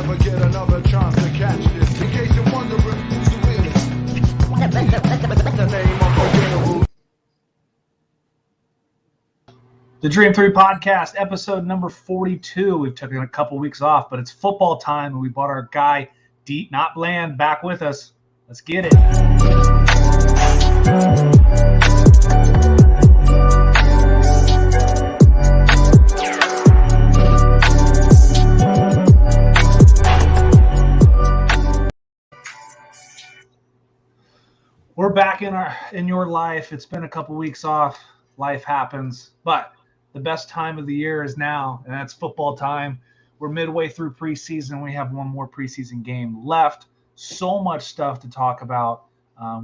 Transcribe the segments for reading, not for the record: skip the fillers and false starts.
never get another chance to catch this. In case you're wondering who's the realest, the name of the winner. The Dream 3 podcast, episode number 42. We've taken a couple weeks off, but it's football time, and we brought our guy, DBland, back with us. Let's get it. We're back in your life. It's been a couple weeks off. Life happens, but the best time of the year is now, and that's football time. We're midway through preseason. We have one more preseason game left. So much stuff to talk about.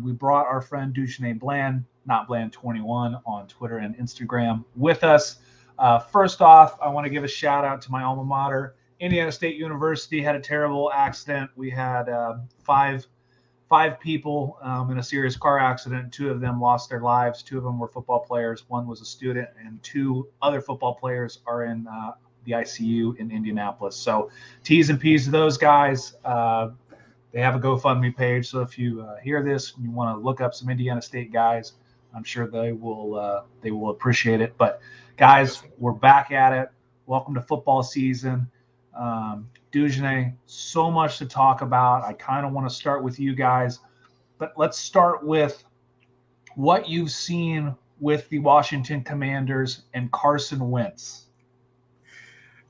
We brought our friend DBland, not Bland21, on Twitter and Instagram with us. First off, I want to give a shout out to my alma mater. Indiana State University had a terrible accident. We had five people in a serious car accident. Two of them lost their lives. Two of them were football players. One was a student, and two other football players are in the ICU in Indianapolis. So T's and P's to those guys. They have a GoFundMe page. So if you hear this and you want to look up some Indiana State guys, I'm sure they will appreciate it. But guys, we're back at it. Welcome to football season. Dujane, so much to talk about. I kind of want to start with you guys, but let's start with what you've seen with the Washington Commanders and Carson Wentz.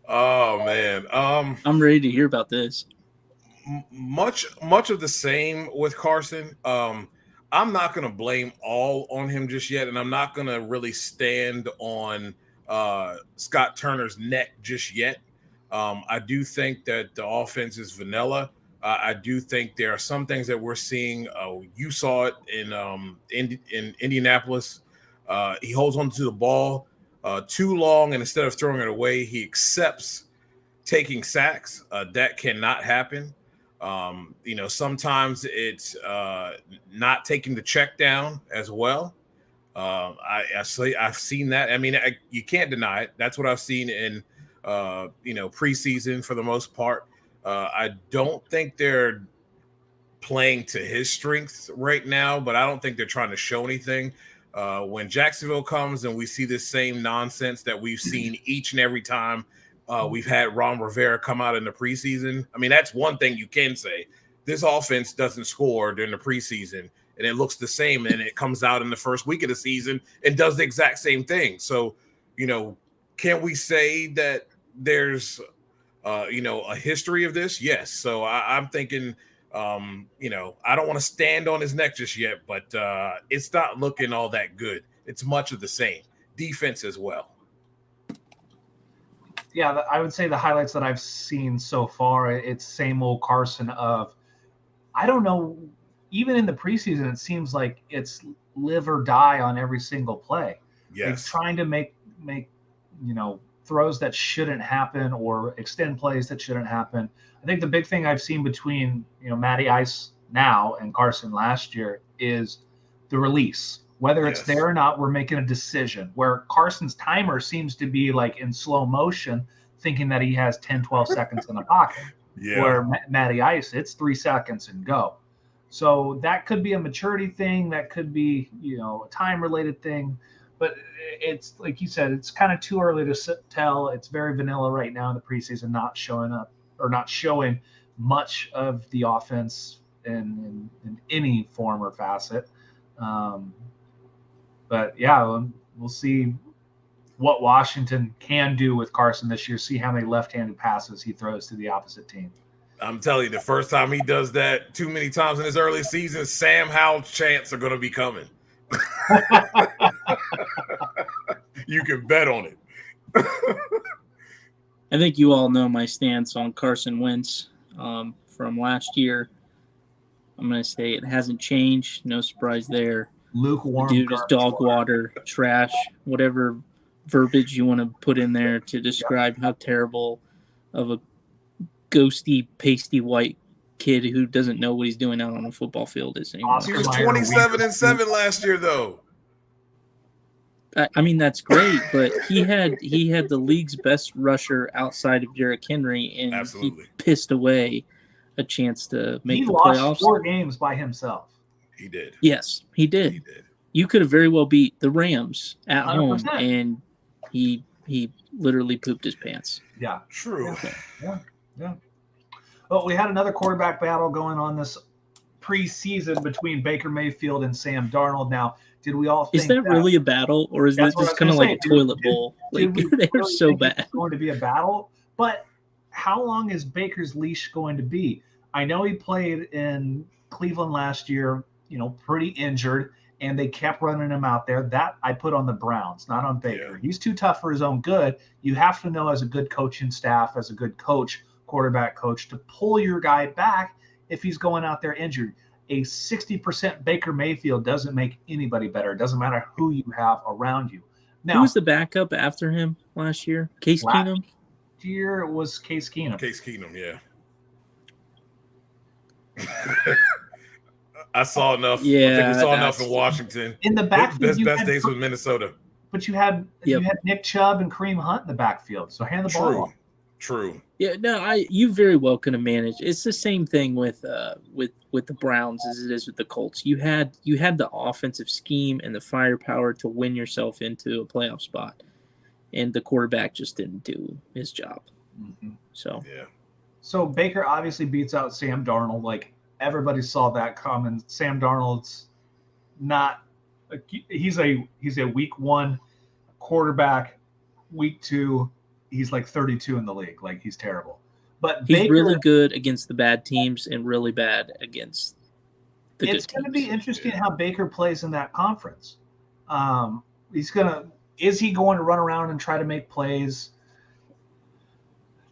Oh man, I'm ready to hear about this. Much of the same with Carson. I'm not going to blame all on him just yet, and I'm not going to really stand on Scott Turner's neck just yet. I do think that the offense is vanilla. I do think there are some things that we're seeing. You saw it in Indianapolis. He holds on to the ball too long, and instead of throwing it away, he accepts taking sacks. That cannot happen. Sometimes it's not taking the check down as well. I've seen that. I mean, you can't deny it. That's what I've seen in preseason for the most part. I don't think they're playing to his strengths right now, but I don't think they're trying to show anything. When Jacksonville comes and we see this same nonsense that we've seen each and every time we've had Ron Rivera come out in the preseason. I mean, that's one thing you can say. This offense doesn't score during the preseason, and it looks the same, and it comes out in the first week of the season and does the exact same thing. So, can we say that there's, a history of this? Yes. So I'm thinking, I don't want to stand on his neck just yet, but it's not looking all that good. It's much of the same. Defense as well. Yeah, I would say the highlights that I've seen so far, it's same old Carson of, I don't know, even in the preseason, it seems like it's live or die on every single play. Yes. Like trying to make throws that shouldn't happen or extend plays that shouldn't happen. I think the big thing I've seen between, Matty Ice now and Carson last year is the release. Whether it's there or not, we're making a decision, where Carson's timer seems to be like in slow motion, thinking that he has 10, 12 seconds in the pocket. Yeah. Where Matty Ice, it's 3 seconds and go. So that could be a maturity thing. That could be, a time-related thing. But it's like you said, it's kind of too early to tell. It's very vanilla right now in the preseason, not showing much of the offense in any form or facet. But yeah, we'll see what Washington can do with Carson this year. See how many left-handed passes he throws to the opposite team. I'm telling you, the first time he does that too many times in his early season, Sam Howell's chants are going to be coming. You can bet on it. I think you all know my stance on Carson Wentz from last year. I'm going to say it hasn't changed. No surprise there. Lukewarm. The dude is dog water, trash, whatever verbiage you want to put in there to describe how terrible of a ghosty, pasty white kid who doesn't know what he's doing out on a football field is anymore. He was 27-7 last year, though. I mean, that's great, but he had the league's best rusher outside of Derrick Henry, and Absolutely. he pissed away a chance to make He the lost playoffs. 4 games by himself. He did. Yes, he did. He did. You could have very well beat the Rams at 100%. home, and he literally pooped his pants. Yeah. True. Yeah. Well, we had another quarterback battle going on this preseason between Baker Mayfield and Sam Darnold. Now, did we all think Is that really a battle, or is that That's what I just was kind of gonna like a say. toilet bowl? did Like we they're really so think bad. it's going to be a battle? But how long is Baker's leash going to be? I know he played in Cleveland last year, pretty injured, and they kept running him out there. That I put on the Browns, not on Baker. Yeah. He's too tough for his own good. You have to know, as a good coaching staff, as a good coach, quarterback coach, to pull your guy back if he's going out there injured. A 60% Baker Mayfield doesn't make anybody better. It doesn't matter who you have around you. Now, Who was the backup after him last year? Case Last- Keenum? year it was Case Keenum. Case Keenum, yeah. I saw enough. I Yeah, think we saw enough that's- in Washington. In the backfield, Best you had, days with Minnesota. but you had Nick Chubb and Kareem Hunt in the backfield. So hand the ball True. off. True. Yeah, no, you very well could have managed. It's the same thing with the Browns as it is with the Colts. You had the offensive scheme and the firepower to win yourself into a playoff spot, and the quarterback just didn't do his job. Mm-hmm. So Yeah. So Baker obviously beats out Sam Darnold. Like, everybody saw that coming. Sam Darnold's not. He's a week 1 quarterback. Week 2, he's like 32 in the league. Like, he's terrible. But he's Baker, really good against the bad teams and really bad against the good it's going to teams. be interesting how Baker plays in that conference. Is he going to run around and try to make plays?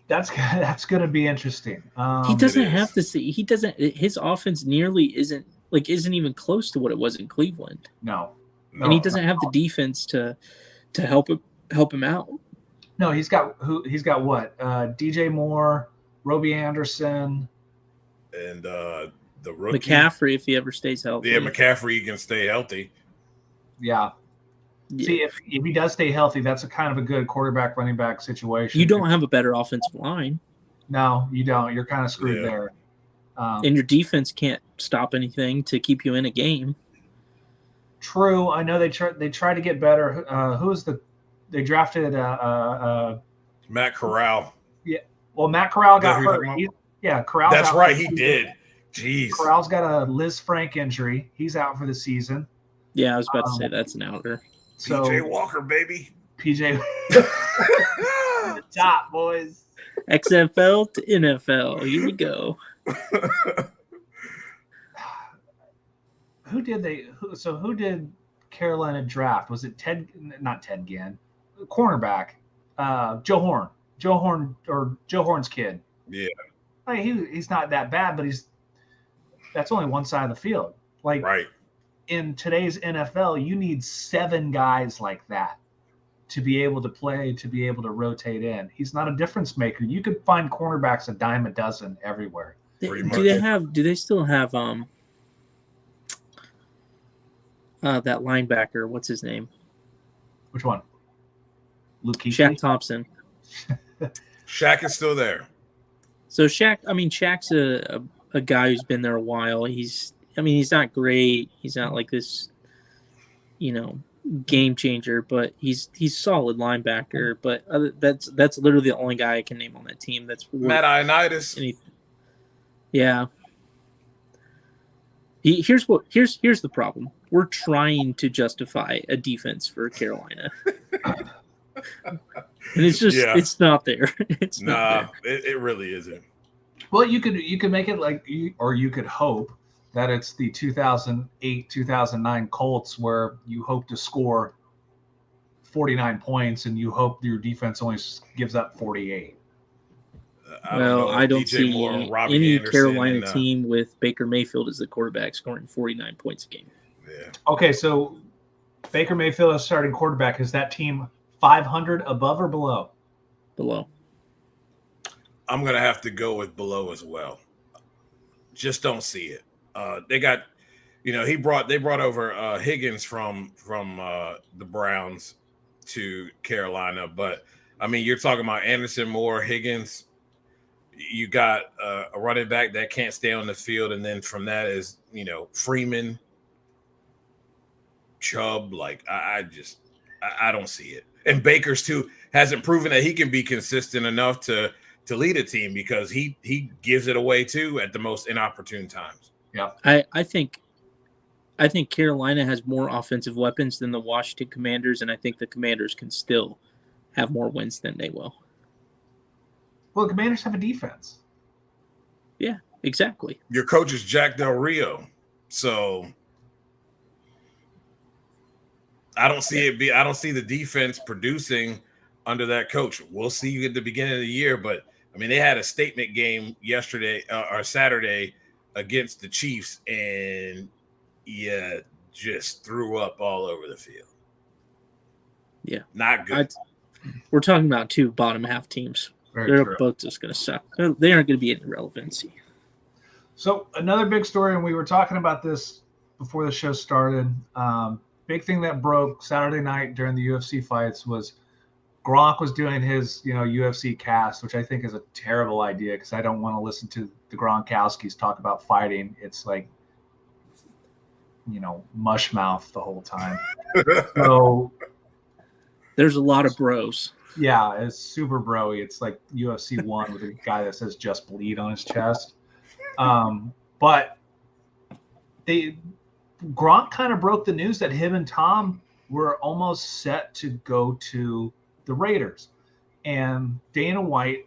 That's going to be interesting. He doesn't It is. have to see. He doesn't. His offense nearly isn't even close to what it was in Cleveland, No, and he doesn't have the defense to help him out. No, he's got what? DJ Moore, Robbie Anderson. And the rookie. McCaffrey, if he ever stays healthy. Yeah, McCaffrey can stay healthy. Yeah. Yeah. See, if he does stay healthy, that's a kind of a good quarterback running back situation. You don't have a better offensive line, No, you don't. You're kind of screwed Yeah. there. and your defense can't stop anything to keep you in a game. True. I know they try to get better. They drafted Matt Corral. well, Matt Corral Is that got who you're hurt. talking Corral. That's right, he did. Jeez. Corral's got a Liz Frank injury. He's out for the season. Yeah, I was about to say that's an outer. So PJ Walker, baby. PJ top boys. XFL to NFL. Here we go. Who did Carolina draft? Was it not Ted Ginn, cornerback, Joe Horn, or Joe Horn's kid? Yeah. Like, he's not that bad, but that's only one side of the field. Like, Right. in today's NFL, you need 7 guys like that to be able to play, to be able to rotate in. He's not a difference maker. You could find cornerbacks a dime a dozen everywhere. Pretty Do they still have that linebacker? What's his name? Which one? Luke Shaq Kuechly? Thompson. Shaq is still there. So Shaq's a guy who's been there a while. He's not great. He's not like this, game changer, but he's solid linebacker. But that's literally the only guy I can name on that team. That's Matt Ioannidis. anything. Yeah. Here's the problem. We're trying to justify a defense for Carolina. And it's just it's not there. It's not there. It really isn't. Well, you could make it like, or you could hope that it's the 2008, 2009 Colts, where you hope to score 49 points and you hope your defense only gives up 48. I don't DJ see Moore, Robbie any Anderson, Carolina and, team with Baker Mayfield as the quarterback scoring 49 points a game. Yeah. Okay, so Baker Mayfield is starting quarterback. Is that team 500 above or below? Below. I'm gonna have to go with below as well. Just don't see it. They got they brought over Higgins from the Browns to Carolina, but I mean, you're talking about Anderson, Moore, Higgins. You got a running back that can't stay on the field, and then from that is Freeman, Chubb. Like I don't see it. And Baker's too hasn't proven that he can be consistent enough to lead a team because he gives it away too at the most inopportune times. Yeah, I think Carolina has more offensive weapons than the Washington Commanders, and I think the Commanders can still have more wins than they will. well, the Commanders have a defense. Yeah, exactly. Your coach is Jack Del Rio, so I don't see the defense producing under that coach. We'll see you at the beginning of the year, but I mean, they had a statement game yesterday or Saturday against the Chiefs, and just threw up all over the field. Yeah, not good. We're talking about two bottom half teams. They're both just going to suck. They aren't going to be any relevancy. So another big story, and we were talking about this before the show started. Big thing that broke Saturday night during the UFC fights was Gronk was doing his, UFC cast, which I think is a terrible idea because I don't want to listen to the Gronkowskis talk about fighting. It's like, mush mouth the whole time. So there's a lot of bros. Yeah, it's super bro-y. It's like UFC 1 with a guy that says "Just Bleed" on his chest. But Gronk kind of broke the news that him and Tom were almost set to go to the Raiders. And Dana White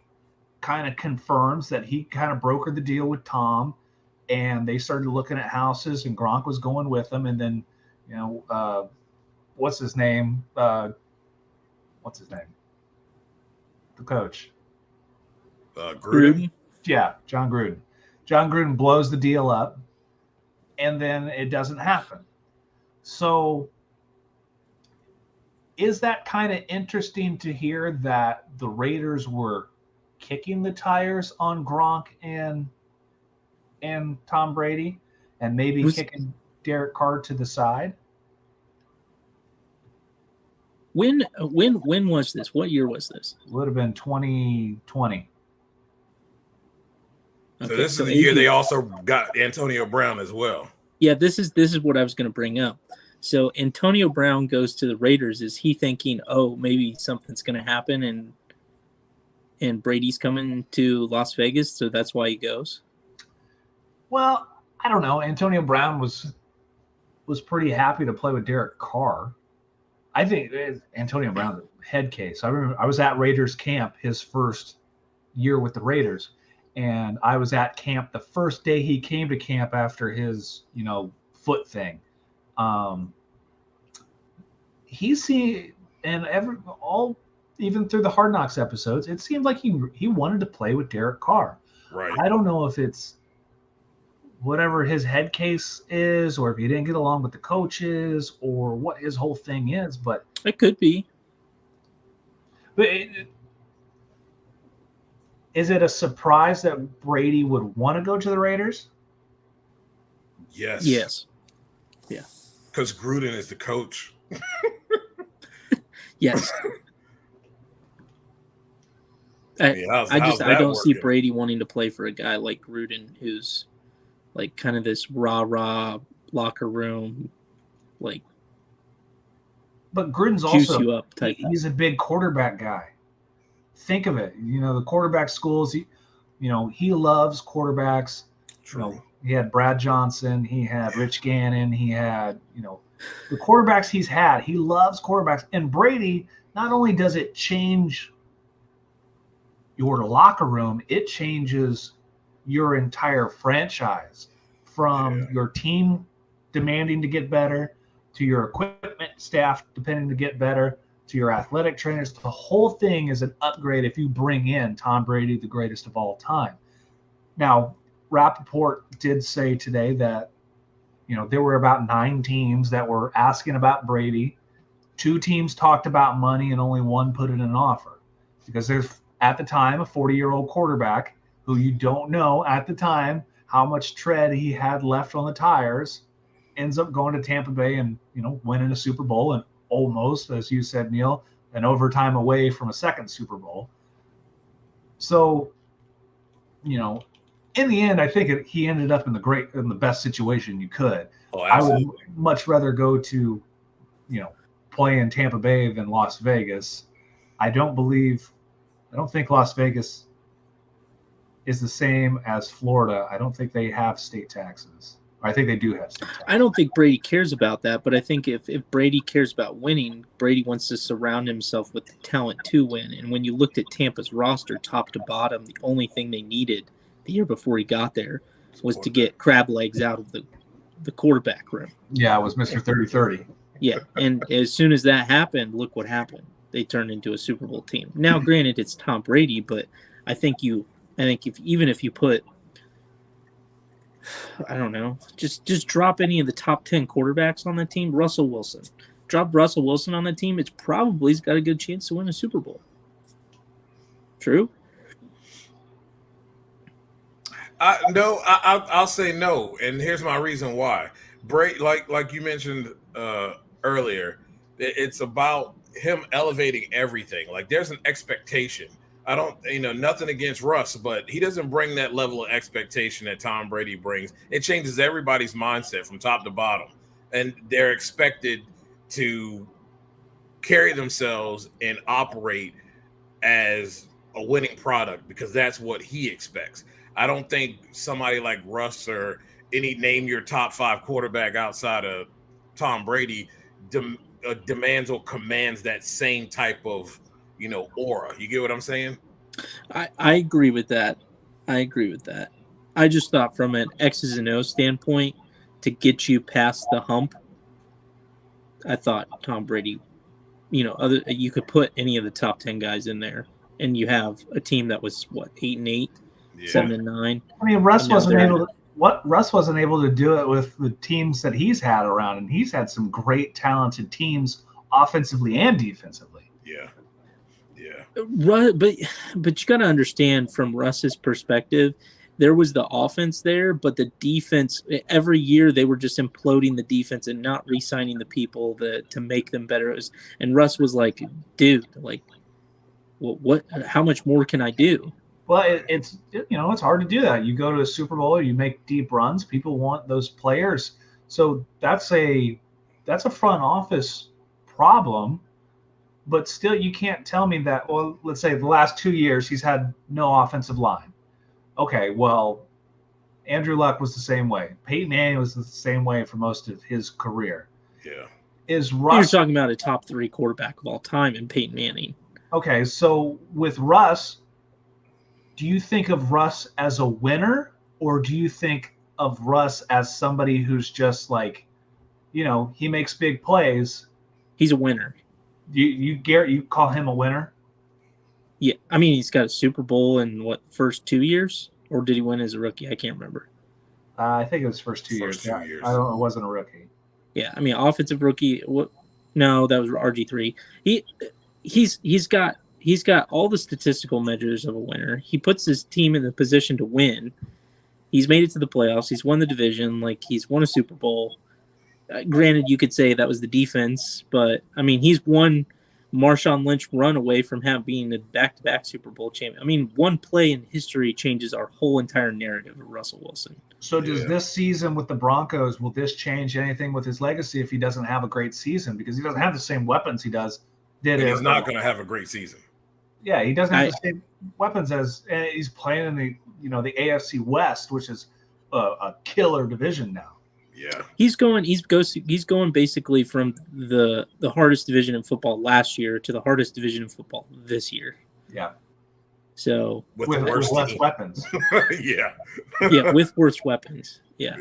kind of confirms that he kind of brokered the deal with Tom, and they started looking at houses, and Gronk was going with them. And then, what's his name? The coach. Gruden? Yeah, John Gruden. John Gruden blows the deal up, and then it doesn't happen. So is that kind of interesting to hear that the Raiders were kicking the tires on Gronk and Tom Brady and maybe kicking Derek Carr to the side? When was this? What year was this? It would have been 2020. So this is the year they also got Antonio Brown as well. Yeah, this is what I was going to bring up. So Antonio Brown goes to the Raiders. Is he thinking, oh, maybe something's going to happen and Brady's coming to Las Vegas, so that's why he goes? Well, I don't know. Antonio Brown was pretty happy to play with Derek Carr. I think Antonio Brown's a head case. I remember I was at Raiders camp his first year with the Raiders, and I was at camp the first day he came to camp after his, foot thing. Even through the Hard Knocks episodes, it seemed like he wanted to play with Derek Carr. Right. I don't know if it's whatever his head case is, or if he didn't get along with the coaches, or what his whole thing is, but it could be. But is it a surprise that Brady would want to go to the Raiders? Yes. Yeah. Because Gruden is the coach. Yes. I don't see Brady wanting to play for a guy like Gruden, who's like kind of this rah-rah locker room, like. But Gruden's juice also you up type. He's a big quarterback guy. Think of it. The quarterback schools. He loves quarterbacks. True. He had Brad Johnson. He had Rich Gannon. He had the quarterbacks he's had. He loves quarterbacks. And Brady, not only does it change your locker room, it changes your entire franchise, from your team demanding to get better, to your equipment staff depending to get better, to your athletic trainers. The whole thing is an upgrade if you bring in Tom Brady, the greatest of all time. Now, Rappaport did say today that, there were about 9 teams that were asking about Brady. 2 teams talked about money, and only 1 put in an offer, because there's, at the time, a 40-year-old quarterback who you don't know at the time how much tread he had left on the tires. ends up going to Tampa Bay and, winning a Super Bowl and almost, as you said, Neil, an overtime away from a second Super Bowl. So, in the end, I think he ended up in the best situation you could. Oh, I would absolutely. much rather go to, play in Tampa Bay than Las Vegas. I don't think Las Vegas is the same as Florida. I don't think they have state taxes. I think they do have state taxes. I don't think Brady cares about that, but I think if Brady cares about winning, Brady wants to surround himself with the talent to win. And when you looked at Tampa's roster, top to bottom, the only thing they needed the year before he got there was to get crab legs out of the quarterback room. Yeah, it was Mr. 30-30. Yeah, and as soon as that happened, look what happened. They turned into a Super Bowl team. Now, granted, it's Tom Brady, but I think if you put, I don't know, just drop any of the top 10 quarterbacks on the team, Russell Wilson. Drop Russell Wilson on the team, he's got a good chance to win a Super Bowl. True? I'll say no, and here's my reason why. Brady, like you mentioned earlier, it's about him elevating everything. Like there's an expectation. I don't, nothing against Russ, but he doesn't bring that level of expectation that Tom Brady brings. It changes everybody's mindset from top to bottom, and they're expected to carry themselves and operate as a winning product because that's what he expects. I don't think somebody like Russ or any name your top 5 quarterback outside of Tom Brady demands or commands that same type of, aura. You get what I'm saying? I agree with that. I just thought from an X's and O's standpoint, to get you past the hump, I thought Tom Brady, you could put any of the top 10 guys in there, and you have a team that was 8-8, 7-9. I mean, Russ wasn't able to do it with the teams that he's had around, and he's had some great talented teams offensively and defensively. Yeah. But you got to understand from Russ's perspective, there was the offense there, but the defense, every year they were just imploding the defense and not re-signing the people to make them better. And Russ was like, dude, like, what? How much more can I do? Well, it's hard to do that. You go to a Super Bowl, you make deep runs. People want those players, so that's a front office problem. But still, you can't tell me that. Well, let's say the last 2 years he's had no offensive line. Okay, well, Andrew Luck was the same way. Peyton Manning was the same way for most of his career. Yeah. Is Russ? You're talking about a top 3 quarterback of all time in Peyton Manning. Okay, so with Russ, do you think of Russ as a winner, or do you think of Russ as somebody who's just like, he makes big plays? He's a winner. You call him a winner? Yeah, I mean, he's got a Super Bowl in first 2 years, or did he win as a rookie? I can't remember. I think it was first two years. I don't. It wasn't a rookie. Yeah, I mean, offensive rookie. No, that was RG3. He's got all the statistical measures of a winner. He puts his team in the position to win. He's made it to the playoffs. He's won the division. Like, he's won a Super Bowl. Granted, you could say that was the defense, but I mean, he's one Marshawn Lynch run away from being a back-to-back Super Bowl champion. I mean, one play in history changes our whole entire narrative of Russell Wilson. So does this season with the Broncos, will this change anything with his legacy if he doesn't have a great season? Because he doesn't have the same weapons he did. He's not going to have a great season. Yeah, he doesn't have the same weapons as he's playing in the AFC West, which is a killer division now. Yeah, he's going basically from the hardest division in football last year to the hardest division in football this year. Yeah. So with less weapons. Yeah. Yeah, with worse weapons. Yeah.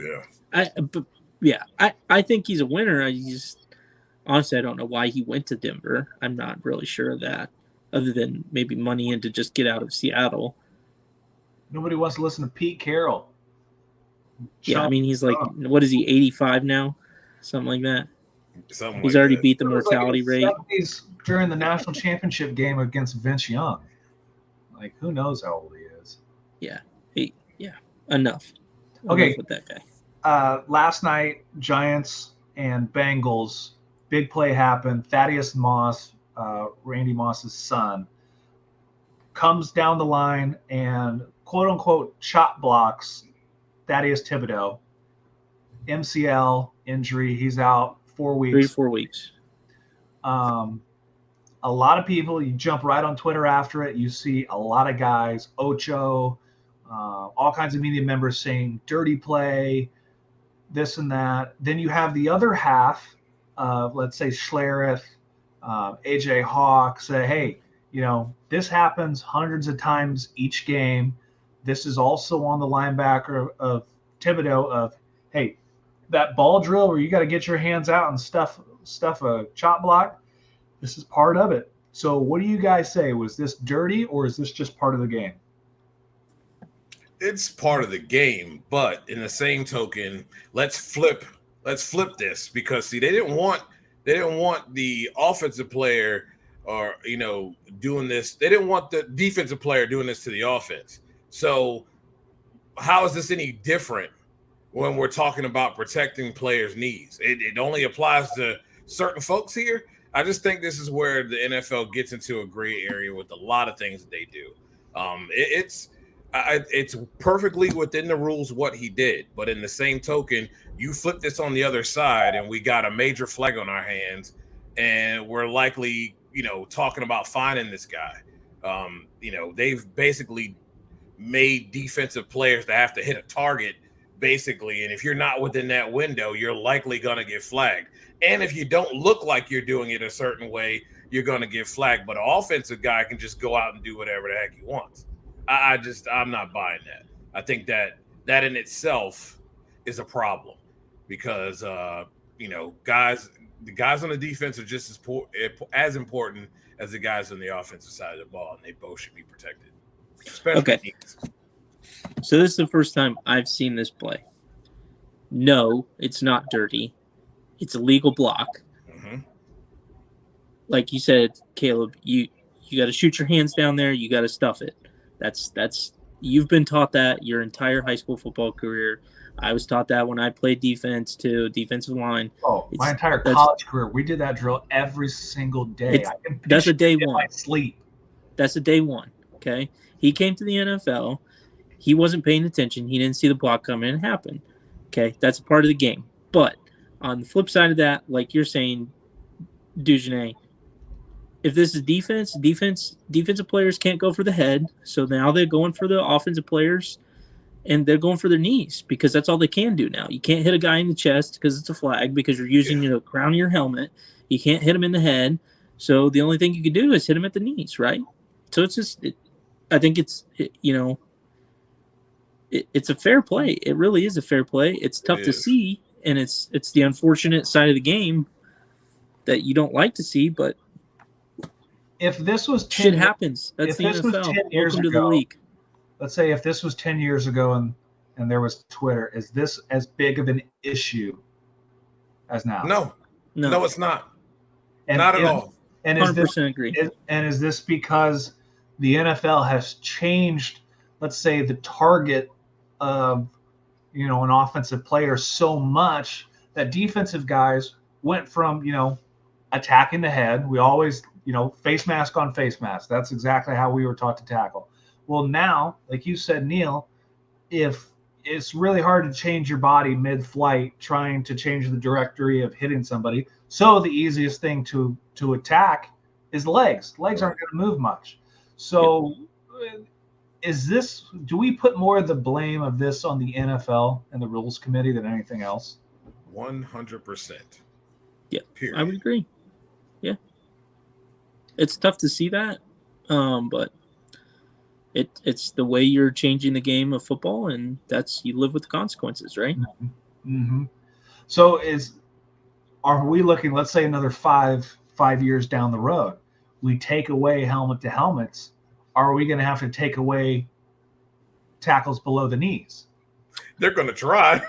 Yeah. I think he's a winner. Honestly, I don't know why he went to Denver. I'm not really sure of that, other than maybe money and to just get out of Seattle. Nobody wants to listen to Pete Carroll. Yeah, I mean, he's like, what is he, 85 now? Something like that. He's already beat the mortality rate. During the national championship game against Vince Young. Like, who knows how old he is? Yeah. Enough. Okay. Enough with that guy. last night, Giants and Bengals, big play happened. Thaddeus Moss, Randy Moss's son, comes down the line and quote unquote chop blocks Thaddeus Thibodeau. MCL injury. He's out 4 weeks. 3 to 4 weeks. A lot of people, you jump right on Twitter after it, you see a lot of guys, Ocho, all kinds of media members saying dirty play, this and that. Then you have the other half of, let's say, Schlereth, AJ Hawk say, hey, this happens hundreds of times each game. This is also on the linebacker of Thibodeau of, hey, that ball drill where you got to get your hands out and stuff a chop block. This is part of it. So what do you guys say? Was this dirty or is this just part of the game? It's part of the game, but in the same token, let's flip this, because see, they didn't want the offensive player or doing this. They didn't want the defensive player doing this to the offense. So how is this any different when we're talking about protecting players' knees? It only applies to certain folks here. I just think this is where the NFL gets into a gray area with a lot of things that they do. It's perfectly within the rules what he did, but in the same token, you flip this on the other side and we got a major flag on our hands, and we're likely, talking about fining this guy. They've basically made defensive players to have to hit a target, basically, and if you're not within that window, you're likely going to get flagged. And if you don't look like you're doing it a certain way, you're going to get flagged. But an offensive guy can just go out and do whatever the heck he wants. I'm not buying that. I think that in itself is a problem, because the guys on the defense are just as important as the guys on the offensive side of the ball, and they both should be protected. Okay. So this is the first time I've seen this play. No, it's not dirty. It's a legal block. Mm-hmm. Like you said, Caleb, you got to shoot your hands down there. You got to stuff it. That's you've been taught that your entire high school football career. I was taught that when I played defense to defensive line. Oh, my entire college career, we did that drill every single day. That's a day one. My sleep. That's a day one. Okay, he came to the NFL. He wasn't paying attention. He didn't see the block come in and happen. Okay, that's a part of the game. But on the flip side of that, like you're saying, Dugenais, if this is defensive players can't go for the head. So now they're going for the offensive players, and they're going for their knees because that's all they can do now. You can't hit a guy in the chest because it's a flag, because you're using the crown of your helmet. You can't hit him in the head. So the only thing you can do is hit him at the knees, right? So it's just, I think it's a fair play. It really is a fair play. It's tough to see, and it's the unfortunate side of the game that you don't like to see, but if this was 10, shit happens. That's the NFL. Welcome to the league. Let's say if this was 10 years ago and there was Twitter, is this as big of an issue as now? No, it's not. Not at all. And 100% agree. Is this because the NFL has changed, let's say, the target of an offensive player so much that defensive guys went from attacking the head? We always face mask on face mask. That's exactly how we were taught to tackle. Well, now, like you said, Neil, if it's really hard to change your body mid-flight trying to change the directory of hitting somebody, so the easiest thing to attack is legs. Legs aren't going to move much. So do we put more of the blame of this on the NFL and the rules committee than anything else? 100%. Yeah, Period. I would agree. Yeah. It's tough to see that, but it's the way you're changing the game of football, and you live with the consequences, right? Mm-hmm. So are we looking, let's say another five years down the road, we take away helmet to helmets, are we going to have to take away tackles below the knees? They're going to try.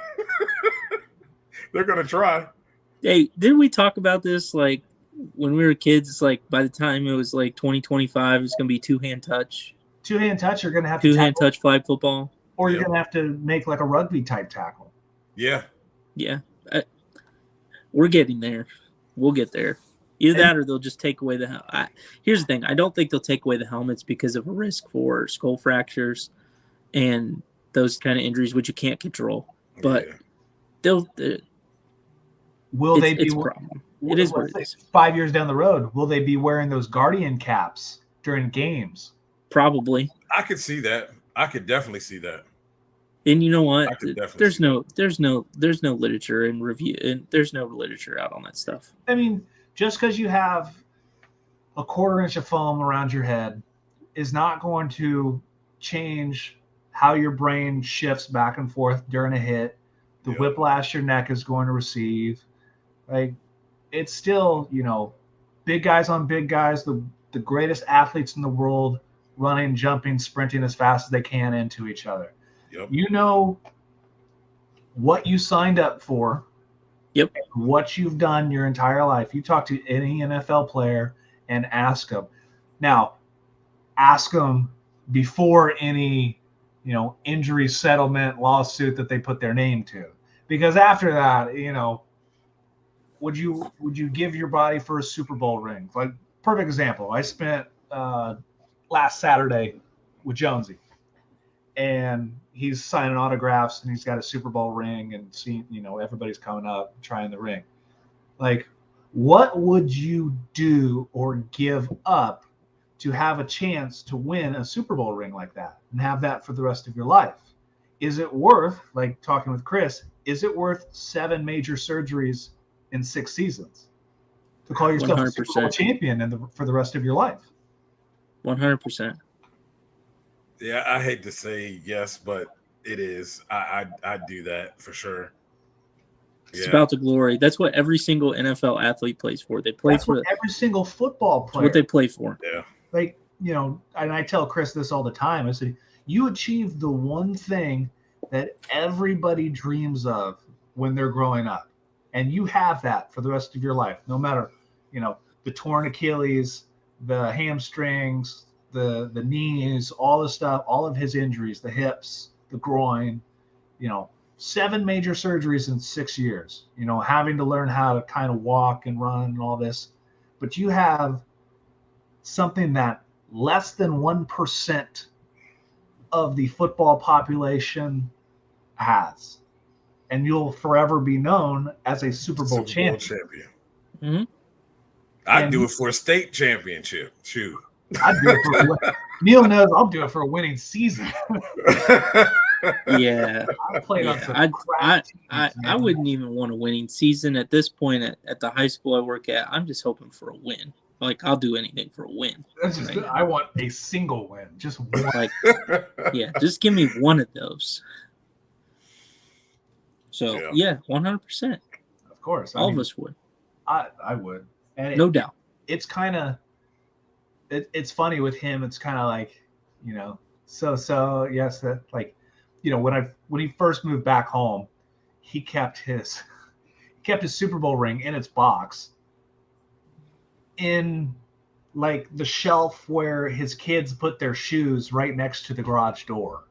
They're going to try. Hey, didn't we talk about this like when we were kids? It's like by the time it was like 2025, it's going to be two-hand touch. Two-hand touch, you're going to have to two-hand touch flag football. Or you're going to have to make like a rugby type tackle. Yeah. Yeah, we're getting there. We'll get there. Either that or they'll just take away the here's the thing. I don't think they'll take away the helmets because of a risk for skull fractures and those kind of injuries, which you can't control. But will they be? It's a problem. It is what it is. 5 years down the road, will they be wearing those Guardian caps during games? Probably. I could see that. I could definitely see that. And you know what? There's no literature and review, and there's no literature out on that stuff. I mean, just because you have a 1/4 inch of foam around your head is not going to change how your brain shifts back and forth during a hit. The whiplash your neck is going to receive. Like, it's still, big guys on big guys, the greatest athletes in the world running, jumping, sprinting as fast as they can into each other. Yep. You know what you signed up for. Yep. What you've done your entire life. You talk to any NFL player and ask them. Now, ask them before any, injury settlement lawsuit that they put their name to. Because after that, would you give your body for a Super Bowl ring? Like, perfect example. I spent last Saturday with Jonesy, and he's signing autographs, and he's got a Super Bowl ring, and seeing, everybody's coming up trying the ring. Like, what would you do or give up to have a chance to win a Super Bowl ring like that and have that for the rest of your life? Is it worth, like talking with Chris, is it worth 7 major surgeries in 6 seasons to call yourself 100%. A Super Bowl champion for the rest of your life? 100%. Yeah, I hate to say yes, but it is. I do that for sure. It's about the glory. That's what every single NFL athlete plays for. They play for every single football player. That's what they play for. Yeah. Like, and I tell Chris this all the time. I say, you achieved the one thing that everybody dreams of when they're growing up. And you have that for the rest of your life, no matter, the torn Achilles, the hamstrings, the knees, all the stuff, all of his injuries, the hips, the groin, 7 major surgeries in 6 years, having to learn how to kind of walk and run and all this. But you have something that less than 1% of the football population has. And you'll forever be known as a Super Bowl champion. Mm-hmm. I'd do it for a state championship. Shoot. I'd do it for Neil knows I'll do it for a winning season. Yeah. I wouldn't even want a winning season at this point at the high school I work at. I'm just hoping for a win. Like, I'll do anything for a win. I want a single win. Just one. Like, yeah, just give me one of those. So, yeah 100%. Of course. All of us would. I would. And no doubt. It's kind of, it's funny with him. It's kind of like, so yes, that like, when he first moved back home, he kept his Super Bowl ring in its box in like the shelf where his kids put their shoes right next to the garage door.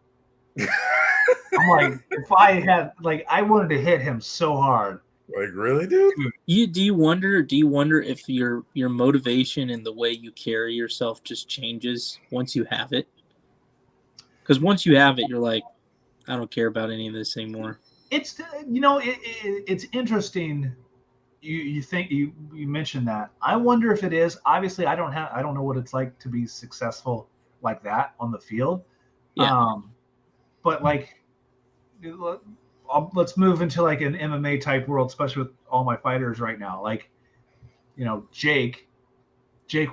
I'm like, if I had, like, I wanted to hit him so hard. Like, really, dude? Do you wonder if your motivation and the way you carry yourself just changes once you have it? Because once you have it, you're like, I don't care about any of this anymore. It's it's interesting. You mentioned that. I wonder if it is. Obviously, I don't know what it's like to be successful like that on the field. Yeah. But like, let's move into like an MMA type world, especially with all my fighters right now. Like, Jake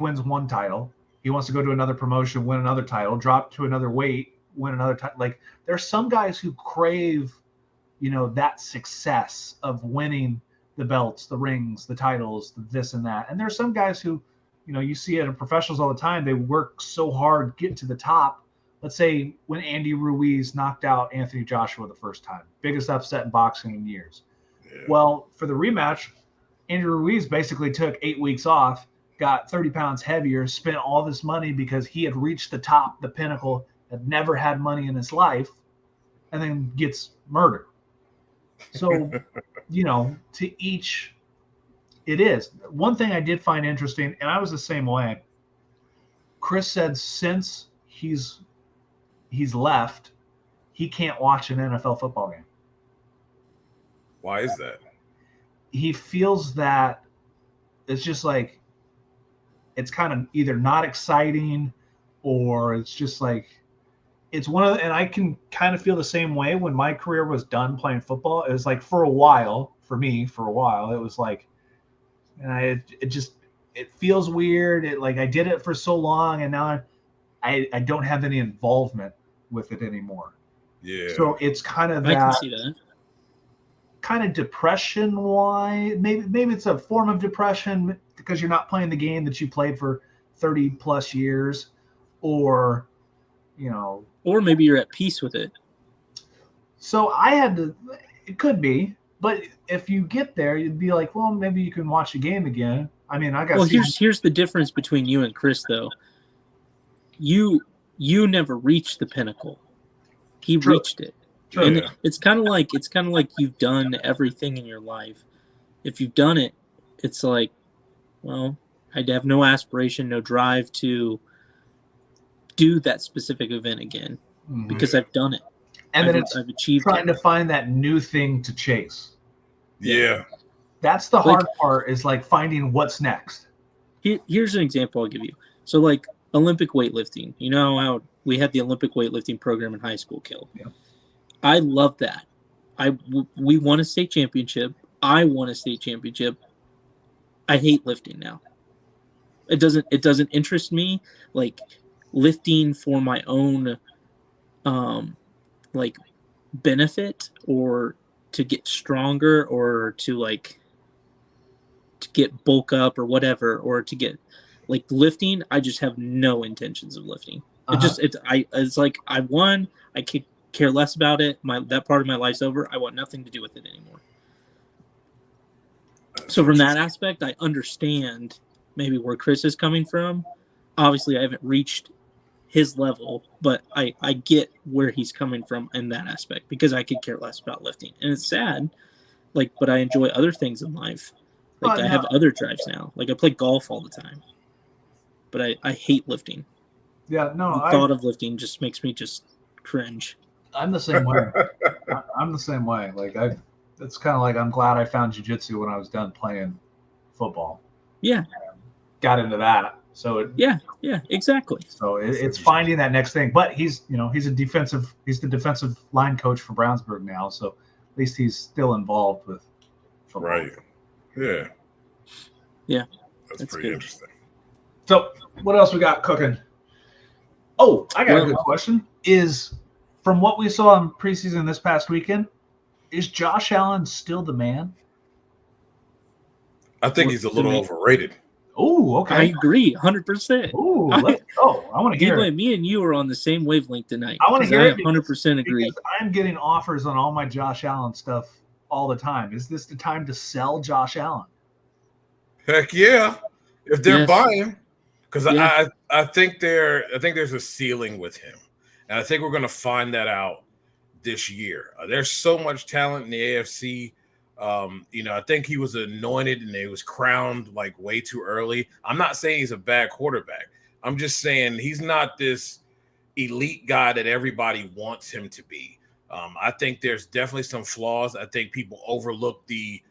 wins one title. He wants to go to another promotion, win another title, drop to another weight, win another title. Like, there's some guys who crave, that success of winning the belts, the rings, the titles, this and that. And there's some guys who, you see it in professionals all the time. They work so hard, get to the top. Let's say when Andy Ruiz knocked out Anthony Joshua the first time, biggest upset in boxing in years. Yeah. Well, for the rematch, Andy Ruiz basically took 8 weeks off, got 30 pounds heavier, spent all this money because he had reached the top, the pinnacle, had never had money in his life, and then gets murdered. So, to each, it is. One thing I did find interesting, and I was the same way. Chris said since he's left, he can't watch an NFL football game. Why is that? He feels that it's just like it's kind of either not exciting or it's just like it's one of the, and I can kind of feel the same way when my career was done playing football. It was like for a while it was like, and it feels weird. It like I did it for so long and now I don't have any involvement with it anymore. Yeah. So it's kind of I can that see that. kind of depression. Why? Maybe it's a form of depression because you're not playing the game that you played for 30 plus years, or Or maybe you're at peace with it. So I had to. It could be, but if you get there, you'd be like, well, maybe you can watch a game again. I mean, I got. Well, here's the difference between you and Chris, though. You never reached the pinnacle. He True. reached it. True. And it's kind of like you've done everything in your life. If you've done it, it's like, well, I'd have no aspiration, no drive to do that specific event again because I've done it. And then I've achieved trying it. to find that new thing to chase. Yeah. That's the hard part, is like finding what's next. Here's an example I'll give you. So like Olympic weightlifting, you know how we had the Olympic weightlifting program in high school, Kill. Yeah. I love that. We won a state championship. I won a state championship. I hate lifting now. It doesn't interest me. Like lifting for my own like benefit or to get stronger or to get bulk up or whatever, or to get like lifting. I just have no intentions of lifting. It's like I won. I could care less about it. That part of my life's over. I want nothing to do with it anymore. So from that aspect, I understand maybe where Chris is coming from. Obviously, I haven't reached his level, but I get where he's coming from in that aspect because I could care less about lifting. And it's sad, but I enjoy other things in life. I have other drives now. Like I play golf all the time, but I hate lifting. Yeah, no. The thought of lifting just makes me just cringe. I'm the same way. I'm the same way. It's kind of like I'm glad I found jiu-jitsu when I was done playing football. Yeah. Got into that. So yeah, exactly. So it's finding that next thing. But he's the defensive line coach for Brownsburg now. So at least he's still involved with football. Right. Yeah. Yeah. That's pretty good. Interesting. So what else we got cooking? Oh, I got a good question. Is from what we saw in preseason this past weekend, is Josh Allen still the man? I think he's a little overrated. Oh, okay. I agree, 100%. Oh, let's go. I want to hear it. Me and you are on the same wavelength tonight. I want to hear it. 100% agree. Because I'm getting offers on all my Josh Allen stuff all the time. Is this the time to sell Josh Allen? Heck yeah, if they're buying, because I think there's a ceiling with him, and I think we're going to find that out this year. There's so much talent in the AFC. I think he was anointed and he was crowned way too early. I'm not saying he's a bad quarterback. I'm just saying he's not this elite guy that everybody wants him to be. I think there's definitely some flaws. I think people overlook he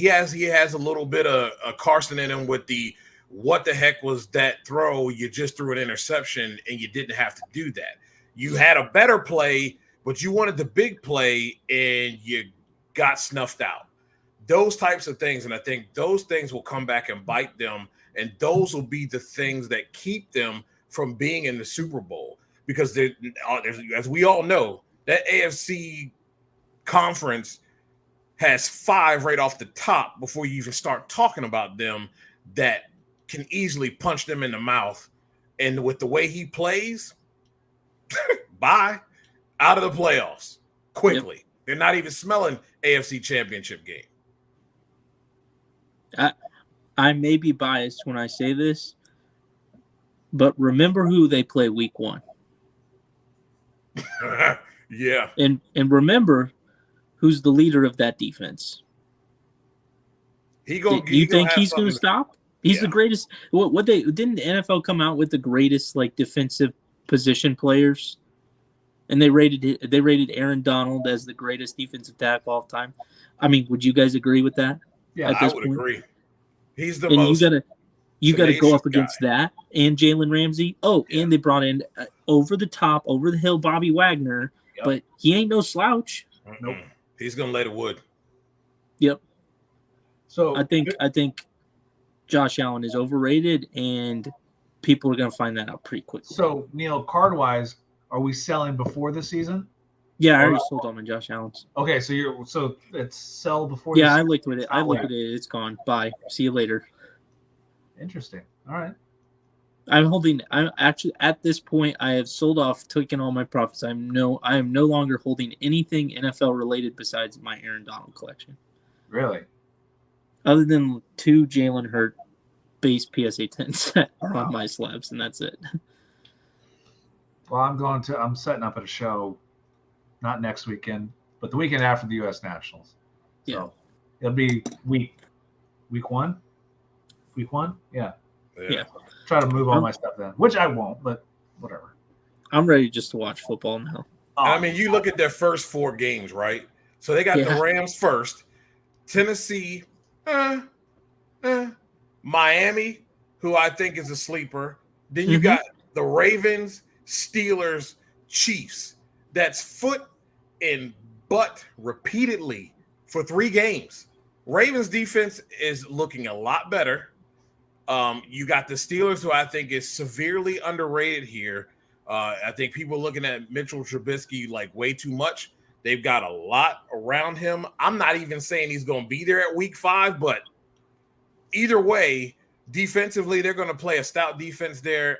has a little bit of a Carson in him with the what the heck was that throw? You just threw an interception and you didn't have to do that. You had a better play, but you wanted the big play and you got snuffed out. Those types of things, and I think those things will come back and bite them, and those will be the things that keep them from being in the Super Bowl. Because as we all know, that AFC conference has 5 right off the top before you even start talking about them that can easily punch them in the mouth. And with the way he plays, bye. Out of the playoffs quickly. Yep. They're not even smelling AFC championship game. I may be biased when I say this, but remember who they play week 1. Yeah. And remember, who's the leader of that defense? You think he's going to stop? He's the greatest. What they didn't the NFL come out with the greatest like defensive position players, and they rated Aaron Donald as the greatest defensive tackle of all time. I mean, would you guys agree with that? Yeah, I would agree. He's the and most. You got to go up guy. against that and Jalen Ramsey. Oh, yeah. And they brought in over the hill Bobby Wagner, but he ain't no slouch. Nope. He's gonna lay the wood. Yep. So I think Josh Allen is overrated, and people are gonna find that out pretty quickly. So Neil, card wise, are we selling before the season? Yeah, I already sold all my Josh Allen's. Okay, so it's sell before. Yeah, I liquidated it. It's gone. Bye. See you later. Interesting. All right. I'm actually at this point. I have sold off, taken all my profits. I am no longer holding anything NFL related besides my Aaron Donald collection. Really? Other than 2 Jalen Hurt base PSA 10s that are on my slabs, and that's it. Well, I'm setting up at a show, not next weekend, but the weekend after the U.S. Nationals. So it'll be week one. Week one, yeah. Try to move all my stuff then, which I won't, but whatever. I'm ready just to watch football now. I mean, you look at their first 4 games, right? So they got the Rams first, Tennessee, Miami, who I think is a sleeper. Then you got the Ravens, Steelers, Chiefs. That's foot and butt repeatedly for 3 games. Ravens defense is looking a lot better. You got the Steelers, who I think is severely underrated here. I think people are looking at Mitchell Trubisky like way too much. They've got a lot around him. I'm not even saying he's going to be there at week 5, but either way, defensively, they're going to play a stout defense there.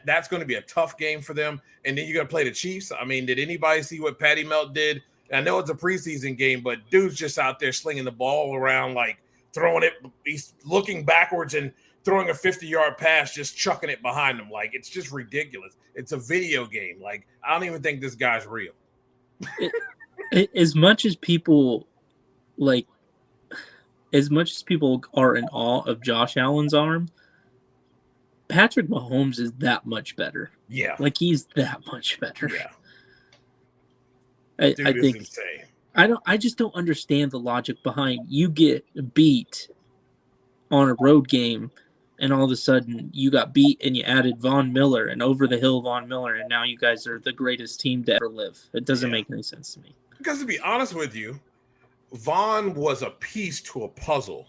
That's going to be a tough game for them. And then you're going to play the Chiefs. I mean, did anybody see what Patty Melt did? I know it's a preseason game, but dude's just out there slinging the ball around, like throwing it. He's looking backwards and throwing a 50-yard pass, just chucking it behind him. Like, it's just ridiculous. It's a video game. Like, I don't even think this guy's real. As much as people are in awe of Josh Allen's arm, Patrick Mahomes is that much better. Yeah. Like, he's that much better. Yeah. I think insane. I just don't understand the logic behind you get beat on a road game and all of a sudden you got beat and you added Von Miller and over the hill Von Miller, and now you guys are the greatest team to ever live. It doesn't make any sense to me. Because to be honest with you, Von was a piece to a puzzle.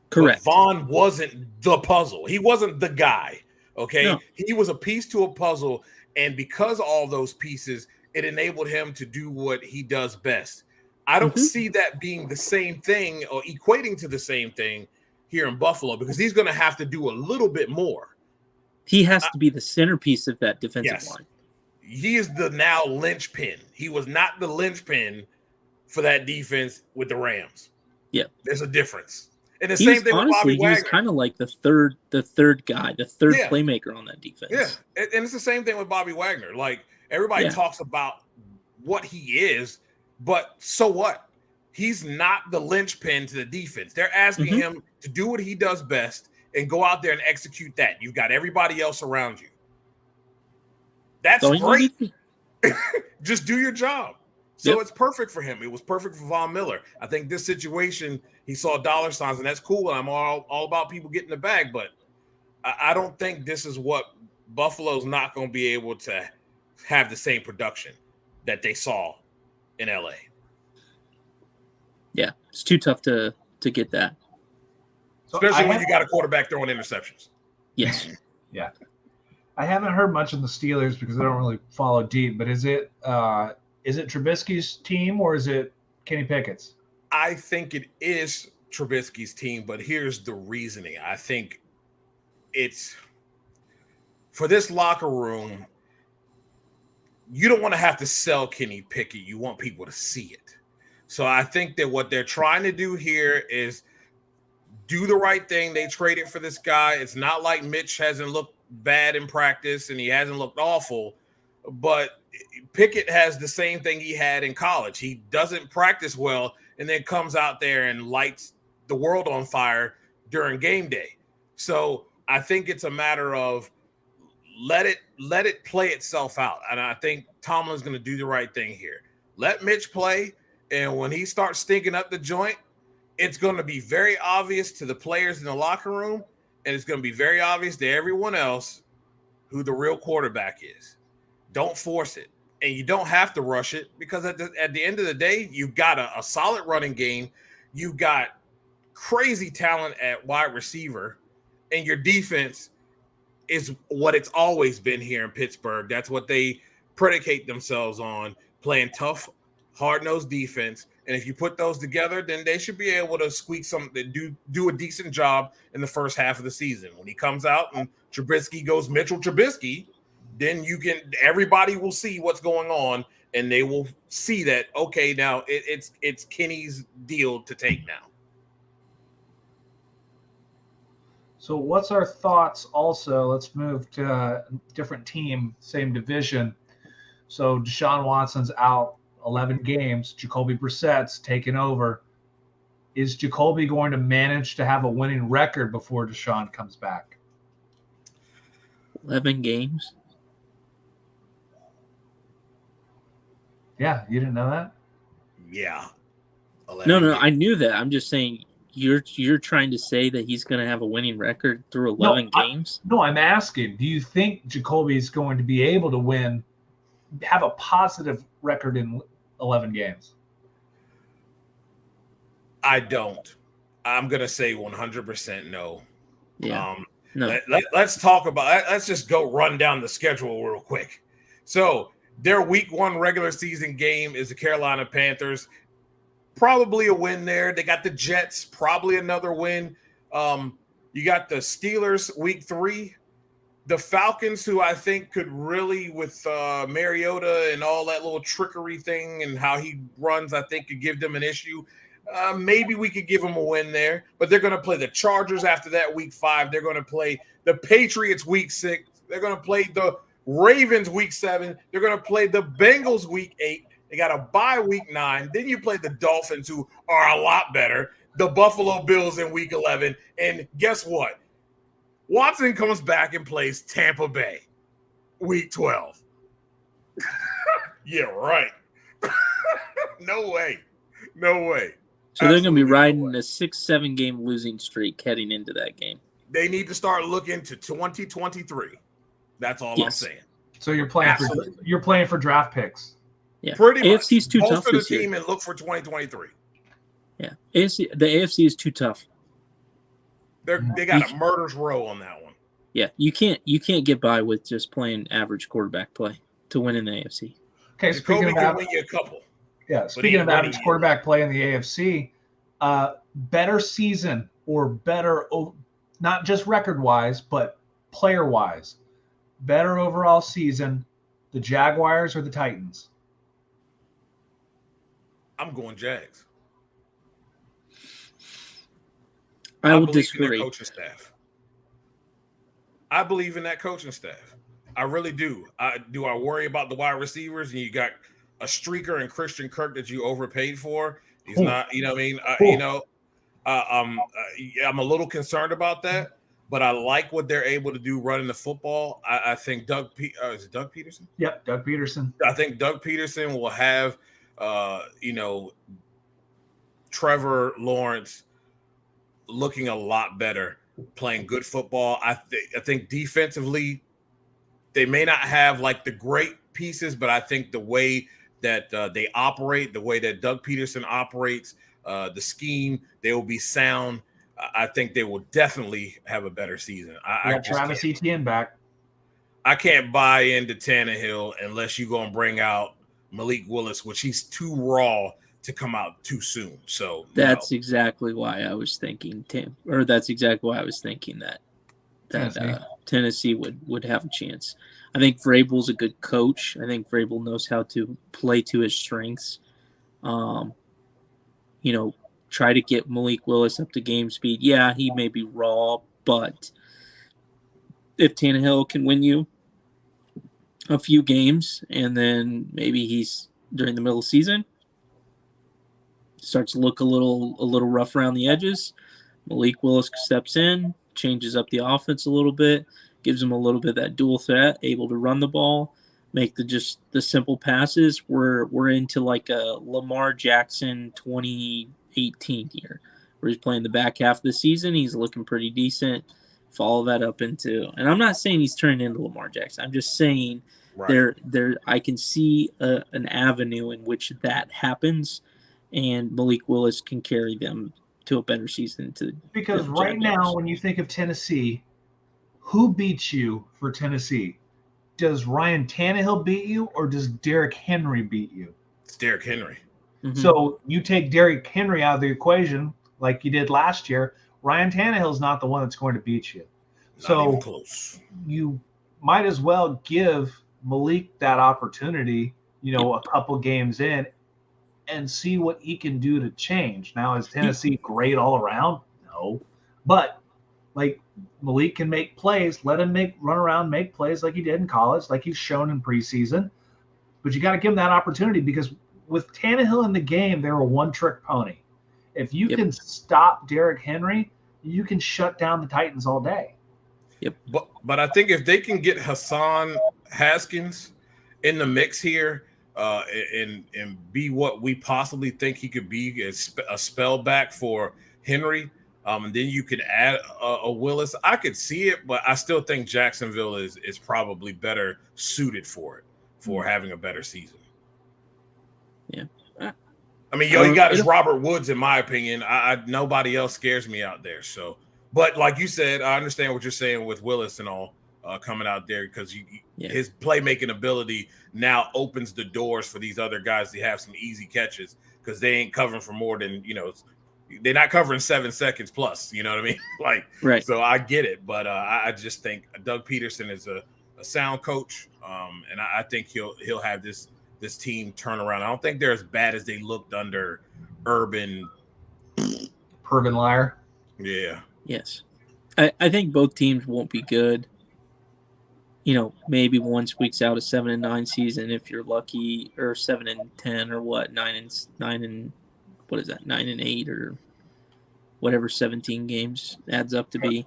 Correct. But Von wasn't the puzzle. He wasn't the guy. Okay. No. He was a piece to a puzzle. And because of all those pieces, it enabled him to do what he does best. I don't see that being the same thing or equating to the same thing here in Buffalo, because he's going to have to do a little bit more. He has to be the centerpiece of that defensive line. He is the now linchpin. He was not the linchpin for that defense with the Rams. Yeah. There's a difference. And the same thing with Bobby Wagner. He was kind of like the third guy, the third playmaker on that defense. Yeah. And it's the same thing with Bobby Wagner. Like, everybody talks about what he is, but so what? He's not the linchpin to the defense. They're asking him to do what he does best and go out there and execute that. You've got everybody else around you. That's great. Just do your job. So it's perfect for him. It was perfect for Von Miller. I think this situation, he saw dollar signs, and that's cool. And I'm all about people getting the bag, but I don't think this is what Buffalo's not going to be able to have the same production that they saw in LA. Yeah, it's too tough to get that. Especially when you got a quarterback throwing interceptions. Yes. Yeah. I haven't heard much on the Steelers because I don't really follow deep, but is it Trubisky's team or is it Kenny Pickett's? I think it is Trubisky's team, but here's the reasoning. I think it's for this locker room, you don't want to have to sell Kenny Pickett. You want people to see it. So I think that what they're trying to do here is do the right thing. They traded for this guy. It's not like Mitch hasn't looked bad in practice and he hasn't looked awful, but Pickett has the same thing he had in college. He doesn't practice well and then comes out there and lights the world on fire during game day. So I think it's a matter of let it play itself out. And I think Tomlin's going to do the right thing here. Let Mitch play, and when he starts stinking up the joint, it's going to be very obvious to the players in the locker room, and it's going to be very obvious to everyone else who the real quarterback is. Don't force it. And you don't have to rush it, because at the end of the day, you've got a solid running game. You've got crazy talent at wide receiver, and your defense is what it's always been here in Pittsburgh. That's what they predicate themselves on, playing tough, hard-nosed defense. And if you put those together, then they should be able to squeak something, do a decent job in the first half of the season. When he comes out and Trubisky goes Mitchell Trubisky, then everybody will see what's going on, and they will see that, okay, now it's Kenny's deal to take now. So what's our thoughts also? Let's move to a different team, same division. So Deshaun Watson's out 11 games. Jacoby Brissett's taken over. Is Jacoby going to manage to have a winning record before Deshaun comes back? 11 games? Yeah, you didn't know that? Yeah. No, I knew that. I'm just saying you're trying to say that he's going to have a winning record through 11 games? I'm asking, do you think Jacoby's going to be able to have a positive record in 11 games? I don't. I'm going to say 100% no. Yeah. No. Let's talk about – let's just go run down the schedule real quick. So their week 1 regular season game is the Carolina Panthers. Probably a win there. They got the Jets, probably another win. You got the Steelers week 3. The Falcons, who I think could really, with Mariota and all that little trickery thing and how he runs, I think could give them an issue. Maybe we could give them a win there. But they're going to play the Chargers after that week 5. They're going to play the Patriots week 6. They're going to play the Ravens week 7. They're going to play the Bengals week 8. They got a bye week 9. Then you play the Dolphins, who are a lot better. The Buffalo Bills in week 11. And guess what? Watson comes back and plays Tampa Bay week 12. Yeah, right. No way. So they're going to be riding a 6-7 game losing streak heading into that game. They need to start looking to 2023. That's all I'm saying. So you're playing for draft picks. Yeah, pretty much. AFC's too tough for the this year. team and look for 2023. Yeah, the AFC is too tough. They got a murder's row on that one. Yeah, you can't get by with just playing average quarterback play to win in the AFC. Okay, Jacoby can win you a couple. Yeah, speaking of average quarterback play in the AFC, better season or better, not just record-wise, but player-wise, better overall season, the Jaguars or the Titans? I'm going Jags. I will disagree. I believe in that coaching staff. I really do. Do I worry about the wide receivers? And you got a streaker and Christian Kirk that you overpaid for. He's not, you know what I mean? I'm a little concerned about that, but I like what they're able to do running the football. I think is it Doug Peterson? Yep, Doug Peterson. I think Doug Peterson will have, Trevor Lawrence looking a lot better, playing good football. I think defensively, they may not have like the great pieces, but I think the way that they operate, the way that Doug Peterson operates, the scheme, they will be sound. I think they will definitely have a better season. I got Travis Etienne back. I can't buy into Tannehill unless you're going to bring out Malik Willis, which he's too raw to come out too soon. So that's exactly why I was thinking that's exactly why I was thinking that Tennessee would have a chance. I think Vrabel's a good coach. I think Vrabel knows how to play to his strengths. Try to get Malik Willis up to game speed. Yeah, he may be raw, but if Tannehill can win you a few games, and then maybe he's during the middle of the season starts to look a little rough around the edges. Malik Willis steps in, changes up the offense a little bit, gives him a little bit of that dual threat, able to run the ball, make the simple passes. We're into like a Lamar Jackson 2018 year, where he's playing the back half of the season. He's looking pretty decent. Follow that up into, and I'm not saying he's turning into Lamar Jackson. I'm just saying Right. I can see an avenue in which that happens, and Malik Willis can carry them to a better season. Because right now, when you think of Tennessee, who beats you for Tennessee? Does Ryan Tannehill beat you, or does Derrick Henry beat you? It's Derrick Henry. Mm-hmm. So you take Derrick Henry out of the equation, like you did last year. Ryan Tannehill's not the one that's going to beat you. Not even close. You might as well give Malik that opportunity, a couple games in, and see what he can do to change. Now, is Tennessee great all around? No. But, like, Malik can make plays. Let him run around, make plays like he did in college, like he's shown in preseason. But you got to give him that opportunity, because with Tannehill in the game, they're a one-trick pony. If you can stop Derrick Henry, you can shut down the Titans all day. Yep. But I think if they can get Hassan Haskins in the mix here, and be what we possibly think he could be, as a spell back for Henry, and then you could add a Willis. I could see it, but I still think Jacksonville is probably better suited for having a better season. Yeah. I mean, you got is Robert Woods, in my opinion. Nobody else scares me out there. So, but like you said, I understand what you're saying with Willis and all coming out there, because his playmaking ability now opens the doors for these other guys to have some easy catches, because they ain't covering for more than, they're not covering 7 seconds plus. You know what I mean? Right. So I get it, but I just think Doug Peterson is a sound coach, and I think he'll have this team turn around. I don't think they're as bad as they looked under Urban Liar. Yeah. Yes. I think both teams won't be good. Maybe one squeaks out a 7-9 season if you're lucky, or 7-10, or what, 9 and what is that, 9-8, or whatever 17 games adds up to be.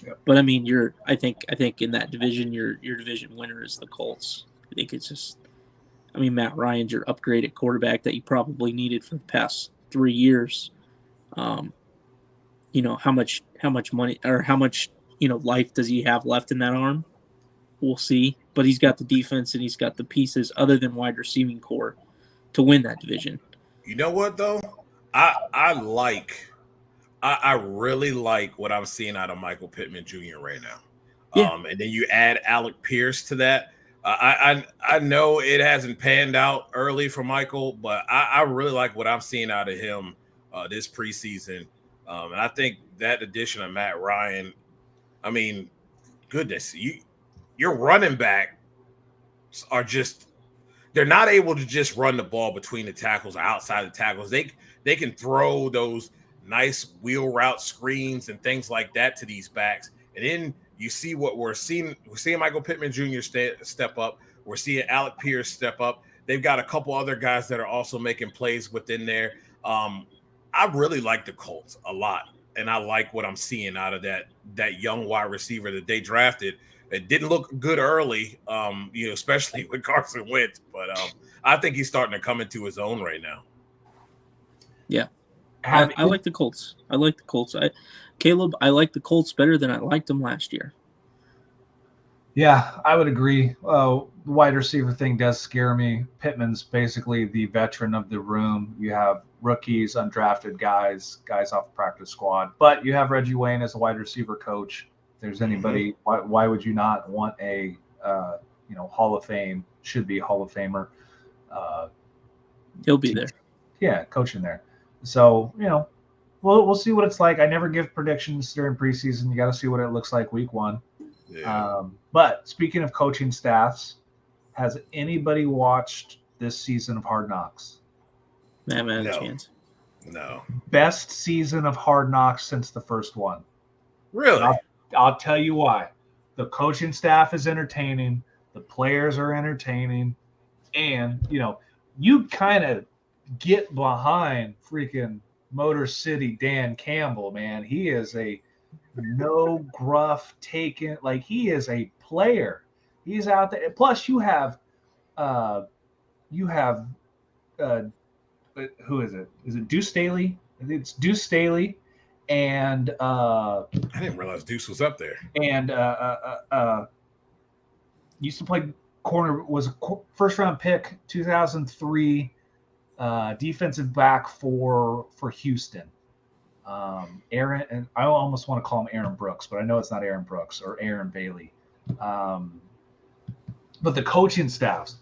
Yep. But I mean, I think in that division, your division winner is the Colts. I think it's just, Matt Ryan's your upgraded quarterback that you probably needed for the past 3 years. How much money, or how much life does he have left in that arm? We'll see. But he's got the defense, and he's got the pieces other than wide receiving core to win that division. You know what though? I really like what I'm seeing out of Michael Pittman Jr. right now. Yeah. And then you add Alec Pierce to that. I know it hasn't panned out early for Michael, but I really like what I'm seeing out of him this preseason. And I think that addition of Matt Ryan, goodness, your running back are just, they're not able to just run the ball between the tackles or outside the tackles. They can throw those nice wheel route screens and things like that to these backs. And then you see what we're seeing. We're seeing Michael Pittman Jr. step up. We're seeing Alec Pierce step up. They've got a couple other guys that are also making plays within there. I really like the Colts a lot, and I like what I'm seeing out of that young wide receiver that they drafted. It didn't look good early, especially with Carson Wentz, but I think he's starting to come into his own right now. Yeah, I like the Colts. I like the Colts. Caleb, I like the Colts better than I liked them last year. Yeah, I would agree. The wide receiver thing does scare me. Pittman's basically the veteran of the room. You have rookies, undrafted guys off the practice squad, but you have Reggie Wayne as a wide receiver coach. If there's anybody, why would you not want a Hall of Fame, should be Hall of Famer? He'll be there. Yeah, coaching there. So, we'll see what it's like. I never give predictions during preseason. You got to see what it looks like week one. Yeah. But speaking of coaching staffs, has anybody watched this season of Hard Knocks? I haven't had No. a chance. No. Best season of Hard Knocks since the first one. Really? I'll tell you why. The coaching staff is entertaining. The players are entertaining, and you kind of get behind freaking Motor City Dan Campbell, man. He is a no gruff taken, like he is a player. He's out there. Plus, you have uh, uh, who is it? Is it Deuce Staley? It's Deuce Staley, and I didn't realize Deuce was up there. And used to play corner. Was a first round pick, 2003, defensive back for Houston. Aaron, and I almost want to call him Aaron Brooks, but I know it's not Aaron Brooks or Aaron Bailey. But the coaching staff,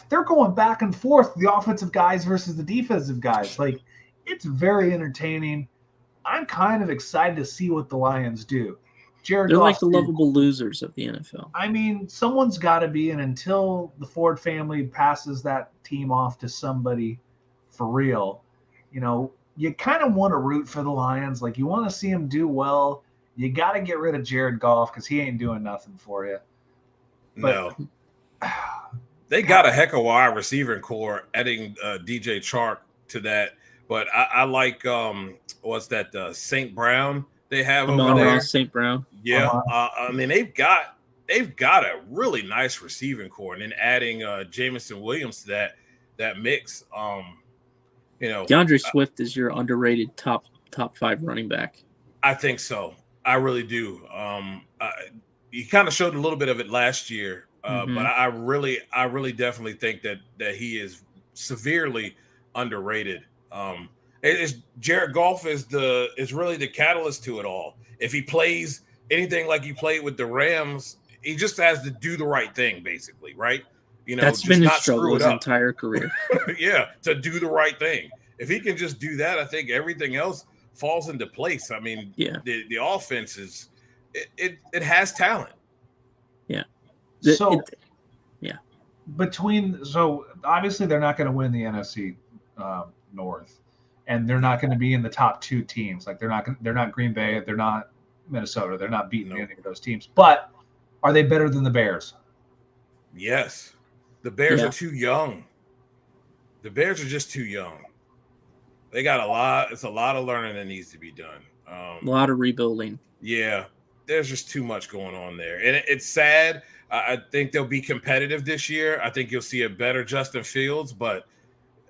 they're going back and forth, the offensive guys versus the defensive guys. Like, it's very entertaining. I'm kind of excited to see what the Lions do. They're like the lovable losers of the NFL. I mean, someone's got to be, and until the Ford family passes that team off to somebody for real, you kind of want to root for the Lions. Like, you want to see them do well. You got to get rid of Jared Goff because he ain't doing nothing for you. But, no. They got a heck of a wide receiver core, adding DJ Chark to that. But I like, what's that, St. Brown they have over there? St. Brown. Yeah. I mean, they've got a really nice receiving core. And then adding Jameson Williams to that mix, DeAndre Swift is your underrated top 5 running back. I think so. I really do. He kind of showed a little bit of it last year, but I really definitely think that he is severely underrated. Jared Goff is really the catalyst to it all. If he plays anything like he played with the Rams, he just has to do the right thing, basically, right? That's been his struggle his entire career. Yeah, to do the right thing. If he can just do that, I think everything else falls into place. I mean, the offense is it has talent. Yeah. So obviously they're not going to win the NFC North, and they're not going to be in the top 2 teams. Like, they're not Green Bay, they're not Minnesota, they're not beating any of those teams. But are they better than the Bears? Yes. The Bears are too young. The Bears are just too young. They got a lot. It's a lot of learning that needs to be done. A lot of rebuilding. Yeah, there's just too much going on there, and it's sad. I think they'll be competitive this year. I think you'll see a better Justin Fields, but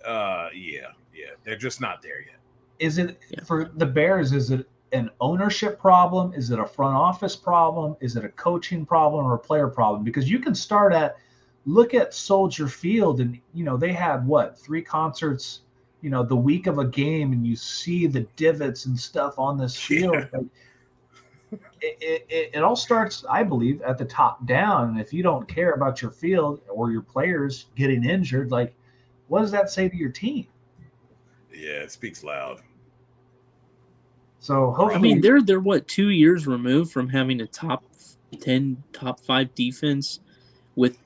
they're just not there yet. Is it for the Bears? Is it an ownership problem? Is it a front office problem? Is it a coaching problem or a player problem? Because you can look at Soldier Field, and they had 3 concerts, the week of a game, and you see the divots and stuff on this field. It all starts, I believe, at the top down. And if you don't care about your field or your players getting injured, like, what does that say to your team? Yeah, it speaks loud. So hopefully, I mean, they're 2 years removed from having a top 10, top 5 defense with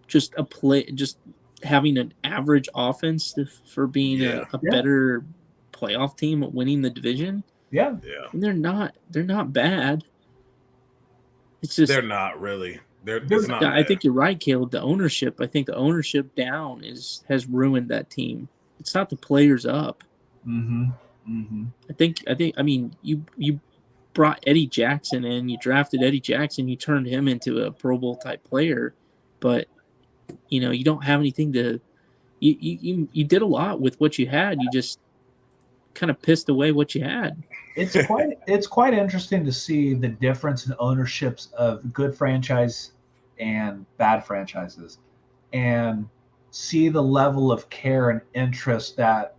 just having an average offense for being a better playoff team at winning the division. Yeah. And they're not bad. It's just they're not really. It's not I think you're right, Caleb. I think the ownership down has ruined that team. It's not the players up. I mean, you brought Eddie Jackson in, you drafted Eddie Jackson, you turned him into a Pro Bowl type player, but you don't have anything to. You did a lot with what you had. You just kind of pissed away what you had. It's quite interesting to see the difference in ownerships of good franchise and bad franchises, and see the level of care and interest that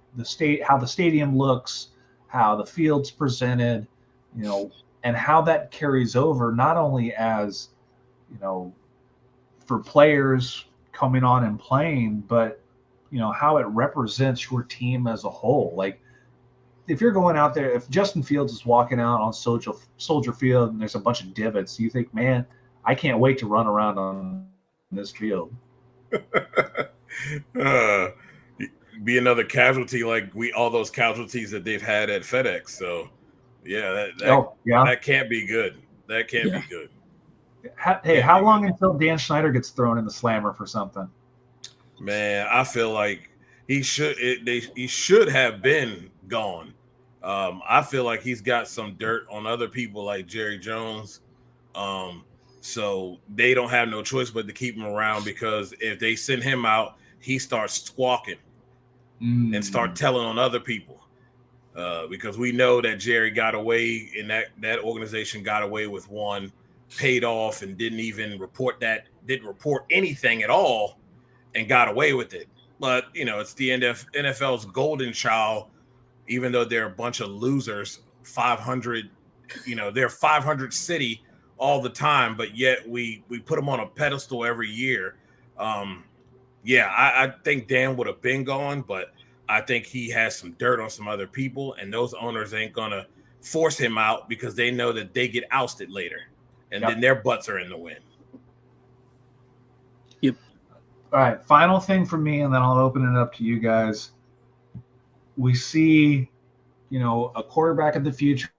how the stadium looks, how the field's presented, and how that carries over not only as for players coming on and playing, but how it represents your team as a whole. Like, if you're going out there, if Justin Fields is walking out on Soldier Field and there's a bunch of divots, you think, man, I can't wait to run around on this field. Be another casualty like all those casualties that they've had at FedEx. So, that can't be good. That can't be good. Hey, Can't how be long good. until Dan Schneider gets thrown in the slammer for something? Man, I feel like he should have been gone. I feel like he's got some dirt on other people like Jerry Jones. Um, so they don't have no choice but to keep him around because if they send him out, he starts squawking and start telling on other people. Because we know that Jerry got away and that organization got away with one, paid off, and didn't report anything at all and got away with it. But it's the NFL's golden child, even though they're a bunch of losers, 500, they're 500 city all the time, but yet we put them on a pedestal every year. Yeah, I think Dan would have been gone, but I think he has some dirt on some other people, and those owners ain't gonna force him out because they know that they get ousted later, and then their butts are in the wind. Yep. All right, final thing for me, and then I'll open it up to you guys. We see, a quarterback of the future,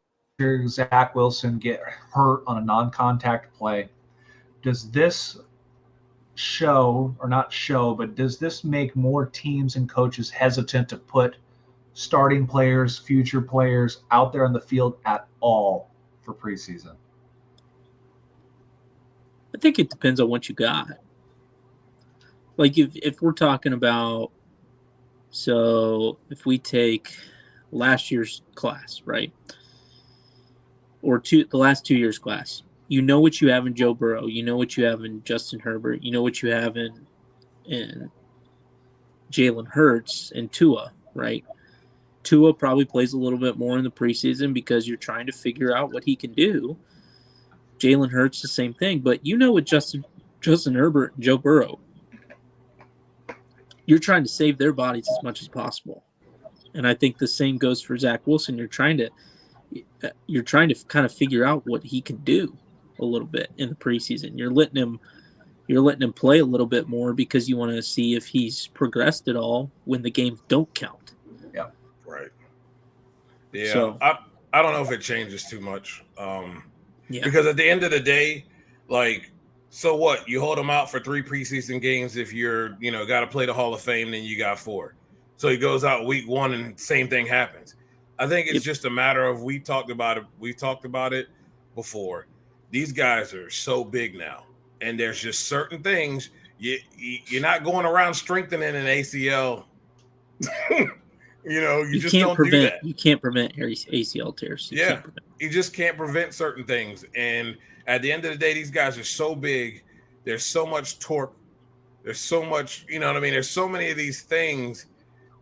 Zach Wilson, get hurt on a non-contact play. Does this show, or not show, but does this make more teams and coaches hesitant to put starting players, future players out there on the field at all for preseason? I think it depends on what you got. Like if we're talking about, so if we take last year's class, right? Or the last 2 years' class, you know what you have in Joe Burrow, you know what you have in Justin Herbert, you know what you have in Jalen Hurts and Tua, right? Tua probably plays a little bit more in the preseason because you're trying to figure out what he can do. Jalen Hurts, the same thing. But you know what Justin Herbert and Joe Burrow, you're trying to save their bodies as much as possible. And I think the same goes for Zach Wilson. You're trying to kind of figure out what he can do a little bit in the preseason. You're letting him play a little bit more because you want to see if he's progressed at all when the games don't count. Yeah. Right. Yeah. So, I don't know if it changes too much. yeah. Because at the end of the day, like, so what? You hold him out for 3 preseason games if you're, got to play the Hall of Fame, then you got 4. So he goes out week 1 and same thing happens. I think it's just a matter of we talked about it before. These guys are so big now, and there's just certain things you're not going around strengthening an ACL. You just don't do that. You can't prevent ACL tears. You just can't prevent certain things. And at the end of the day, these guys are so big. There's so much torque. There's so much, There's so many of these things,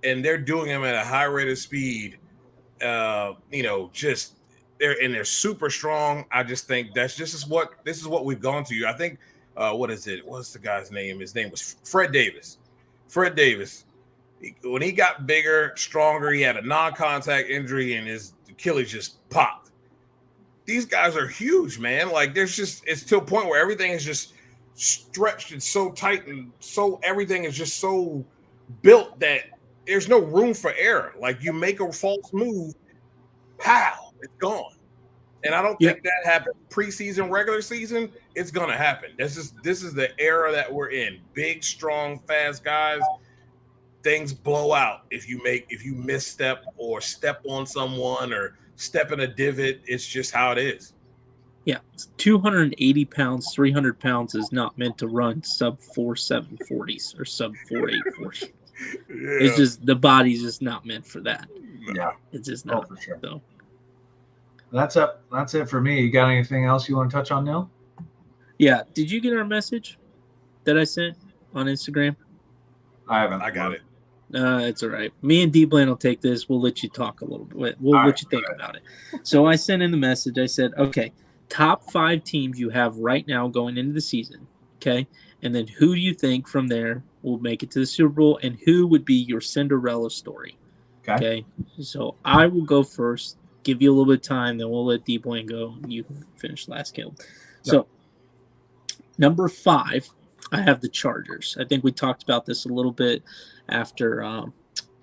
and they're doing them at a high rate of speed. They're super strong. I just think this is what we've gone to. I think what is it? What's the guy's name? His name was Fred Davis. Fred Davis. When he got bigger, stronger, he had a non-contact injury and his Achilles just popped. These guys are huge, man. Like it's to a point where everything is just stretched and so tight and so everything is just so built that there's no room for error. Like you make a false move, pow, it's gone. And I don't think that happens preseason, regular season. It's gonna happen. This is the era that we're in. Big, strong, fast guys. Things blow out if you misstep or step on someone or step in a divot. It's just how it is. Yeah, 280 pounds, 300 pounds is not meant to run sub 4.7 40s or sub 4.8 40. It's just the body's just not meant for that. Yeah, it's just not. For sure. So that's it for me. You got anything else you want to touch on, Neil? Yeah. Did you get our message that I sent on Instagram? I haven't. I got it. It's all right. Me and DBland will take this. We'll let you talk a little bit. We'll let you think about it. So I sent in the message. I said, okay, top 5 teams you have right now going into the season. Okay. And then who do you think from there will make it to the Super Bowl and who would be your Cinderella story? Okay. So I will go first, give you a little bit of time, then we'll let DBland go. You can finish last kill. So number 5, I have the Chargers. I think we talked about this a little bit after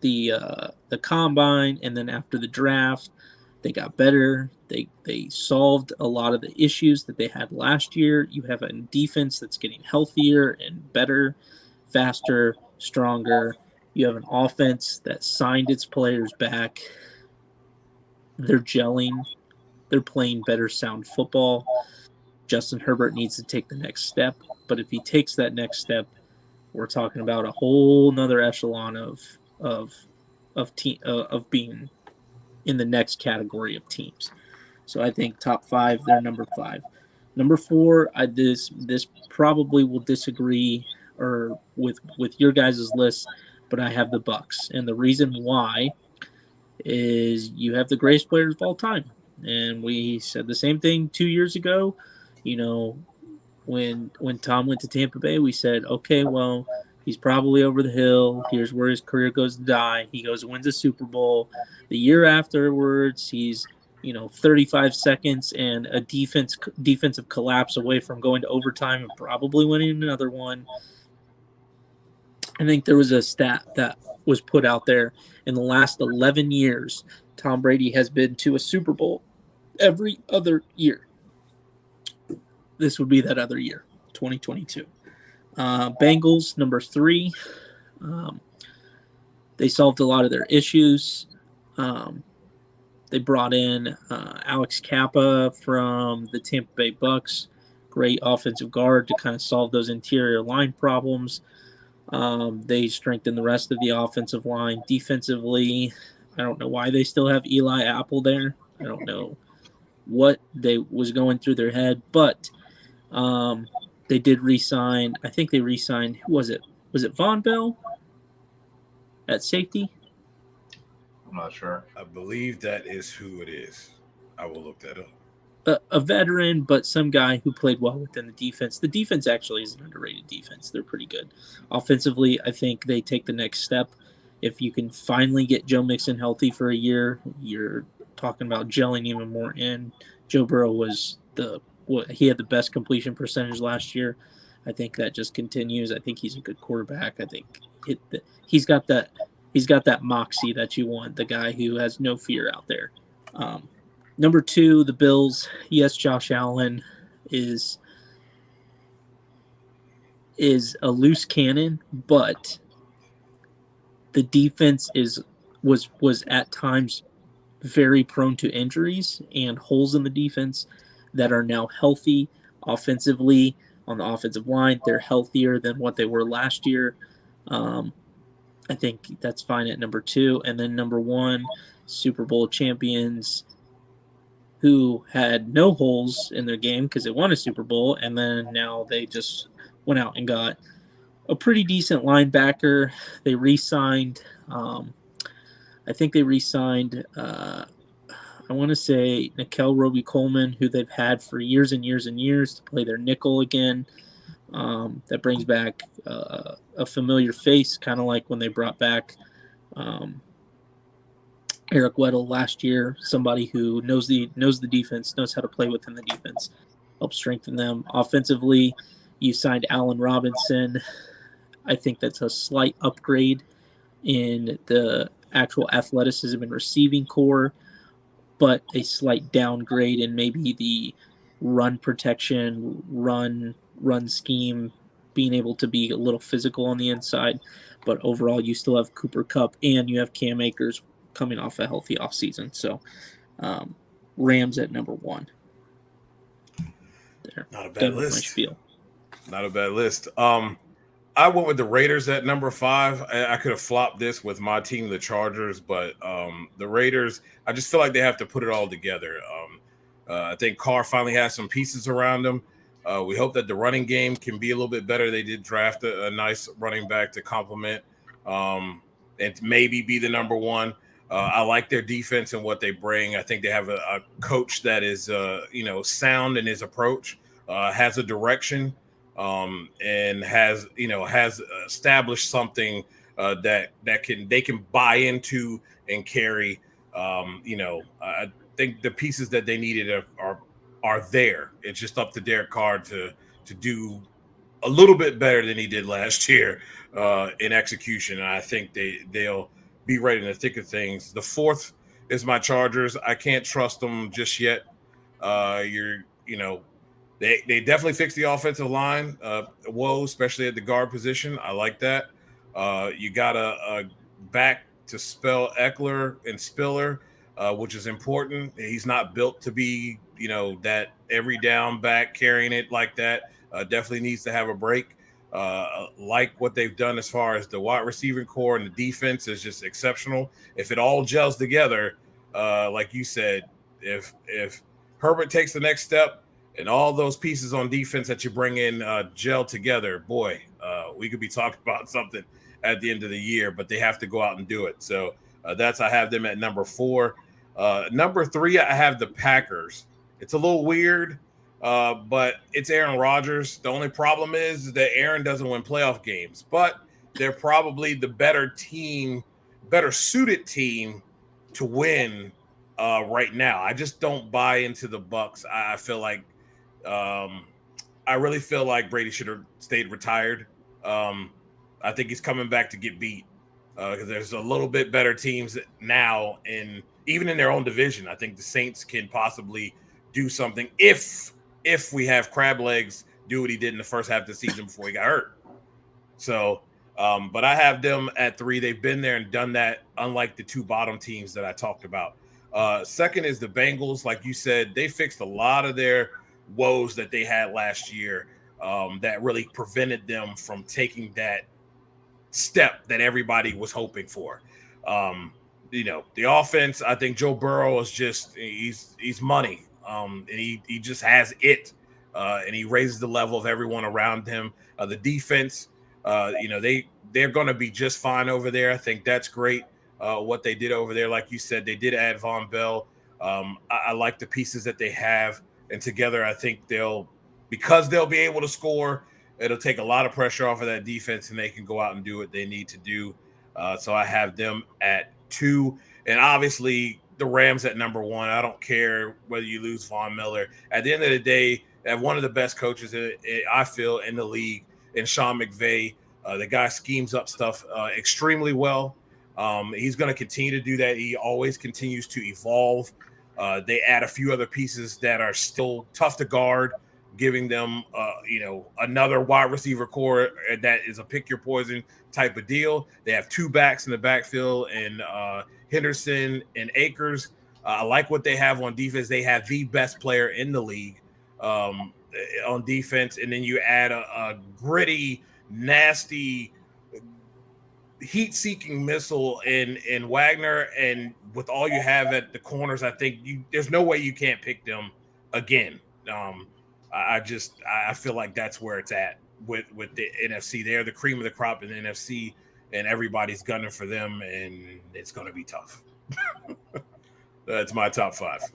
the combine and then after the draft. They got better. They solved a lot of the issues that they had last year. You have a defense that's getting healthier and better, faster, stronger. You have an offense that signed its players back. They're gelling. They're playing better sound football. Justin Herbert needs to take the next step. But if he takes that next step, we're talking about a whole nother echelon of being in the next category of teams. So I think top 5, they're number 5. Number 4, this probably will disagree or with your guys' list, but I have the Bucks, and the reason why is you have the greatest players of all time, and we said the same thing 2 years ago. You know, when Tom went to Tampa Bay, we said, okay, well, he's probably over the hill. Here's where his career goes to die. He goes and wins a Super Bowl. The year afterwards, he's 35 seconds and a defensive collapse away from going to overtime and probably winning another one. I think there was a stat that was put out there in the last 11 years. Tom Brady has been to a Super Bowl every other year. This would be that other year, 2022. Bengals, number 3. They solved a lot of their issues. They brought in Alex Kappa from the Tampa Bay Bucks, great offensive guard to kind of solve those interior line problems. They strengthened the rest of the offensive line. Defensively, I don't know why they still have Eli Apple there. I don't know what was going through their head, but they did re-sign. I think they re-signed. Who was it? Was it Von Bell at safety? I'm not sure. I believe that is who it is. I will look that up. A veteran, but some guy who played well within the defense. The defense actually is an underrated defense. They're pretty good. Offensively, I think they take the next step. If you can finally get Joe Mixon healthy for a year, you're talking about gelling even more in. Joe Burrow he had the best completion percentage last year. I think that just continues. I think he's a good quarterback. I think he's got that moxie that you want, the guy who has no fear out there. Number 2, the Bills. Yes, Josh Allen is a loose cannon, but the defense was at times very prone to injuries and holes in the defense that are now healthy offensively. On the offensive line, they're healthier than what they were last year. I think that's fine at number 2. And then number 1, Super Bowl champions who had no holes in their game because they won a Super Bowl, and then now they just went out and got a pretty decent linebacker. They re-signed, I think they re-signed, I want to say, Nickel Roby-Coleman, who they've had for years and years and years, to play their nickel again. That brings back a familiar face, kind of like when they brought back Eric Weddle last year, somebody who knows the defense, knows how to play within the defense, help strengthen them. Offensively, you signed Allen Robinson. I think that's a slight upgrade in the actual athleticism and receiving core, but a slight downgrade in maybe the run protection, run scheme, being able to be a little physical on the inside. But overall, you still have Cooper Kupp and you have Cam Akers coming off a healthy offseason. So Rams at number 1. There. Not a bad list. Not a bad list. I went with the Raiders at number 5. I could have flopped this with my team, the Chargers, but the Raiders, I just feel like they have to put it all together. I think Carr finally has some pieces around him. We hope that the running game can be a little bit better. They did draft a nice running back to complement and maybe be the number 1. I like their defense and what they bring. I think they have a coach that is, sound in his approach, has a direction, and has established something that they can buy into and carry. I think the pieces that they needed are there. It's just up to Derek Carr to do a little bit better than he did last year in execution. And I think they'll be right in the thick of things. The 4th is my Chargers. I can't trust them just yet. They definitely fixed the offensive line. Whoa, especially at the guard position. I like that. You got a back to spell Eckler and Spiller, which is important. He's not built to be, that every down back carrying it like that. Definitely needs to have a break. Like what they've done as far as the wide receiving core and the defense is just exceptional. If it all gels together, like you said, if Herbert takes the next step and all those pieces on defense that you bring in gel together, boy, we could be talking about something at the end of the year, but they have to go out and do it. So I have them at number 4. Number 3, I have the Packers. It's a little weird, but it's Aaron Rodgers. The only problem is that Aaron doesn't win playoff games, but they're probably the better suited team to win right now. I just don't buy into the Bucs. I feel like I really feel like Brady should have stayed retired. I think he's coming back to get beat because there's a little bit better teams now, and even in their own division. I think the Saints can possibly do something if we have crab legs do what he did in the first half of the season before he got hurt. So, but I have them at 3. They've been there and done that, unlike the 2 bottom teams that I talked about. Second is the Bengals. Like you said, they fixed a lot of their woes that they had last year that really prevented them from taking that step that everybody was hoping for. The offense, I think Joe Burrow is just he's money. And he just has it. And he raises the level of everyone around him. The defense, they're going to be just fine over there. I think that's great. What they did over there, like you said, they did add Von Bell. I like the pieces that they have, and together I think because they'll be able to score, it'll take a lot of pressure off of that defense, and they can go out and do what they need to do. So I have them at 2, and obviously the Rams at number 1. I don't care whether you lose Von Miller. At the end of the day, they have one of the best coaches I feel in the league, in Sean McVay. The guy schemes up stuff extremely well. He's going to continue to do that. He always continues to evolve. They add a few other pieces that are still tough to guard, giving them, another wide receiver core that is a pick your poison type of deal. They have 2 backs in the backfield, and Henderson and Akers. I like what they have on defense. They have the best player in the league on defense, and then you add a gritty, nasty, heat-seeking missile in Wagner, and with all you have at the corners, I think there's no way you can't pick them again. I feel like that's where it's at with the NFC. They're the cream of the crop in the NFC, and everybody's gunning for them, and it's going to be tough. That's my top 5. All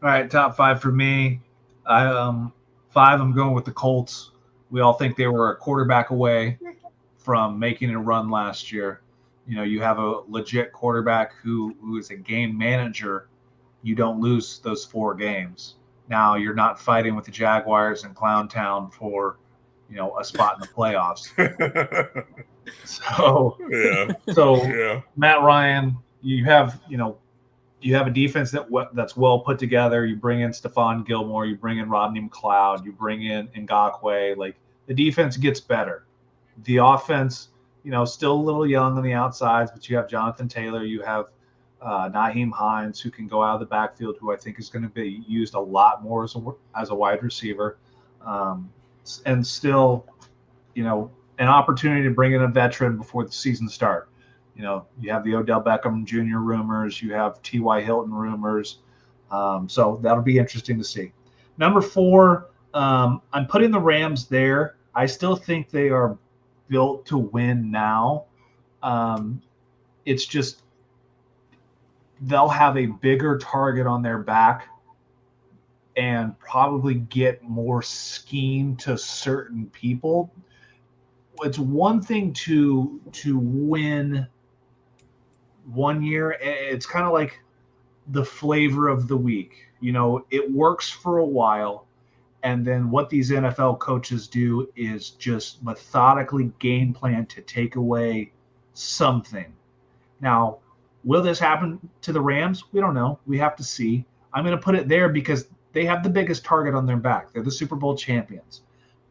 right, top 5 for me. 5, I'm going with the Colts. We all think they were a quarterback away from making a run last year. You have a legit quarterback who is a game manager. You don't lose those 4 games. Now you're not fighting with the Jaguars in Clown Town for, a spot in the playoffs. So Matt Ryan, you have a defense that's well put together. You bring in Stephon Gilmore, you bring in Rodney McLeod, you bring in Ngakoue. Like, the defense gets better. The offense, still a little young on the outsides, but you have Jonathan Taylor, you have Nyheim Hines, who can go out of the backfield, who I think is going to be used a lot more as a wide receiver, and still, an opportunity to bring in a veteran before the season start. You have the Odell Beckham Jr. rumors, you have T.Y. Hilton rumors, so that'll be interesting to see. Number 4, I'm putting the Rams there. I still think they are built to win now. It's just they'll have a bigger target on their back and probably get more scheme to certain people. It's one thing to win one year. It's kind of like the flavor of the week. It works for a while, and then what these NFL coaches do is just methodically game plan to take away something. Now, Will this happen to the Rams? We don't know. We have to see. I'm going to put it there because they have the biggest target on their back. They're the Super Bowl champions.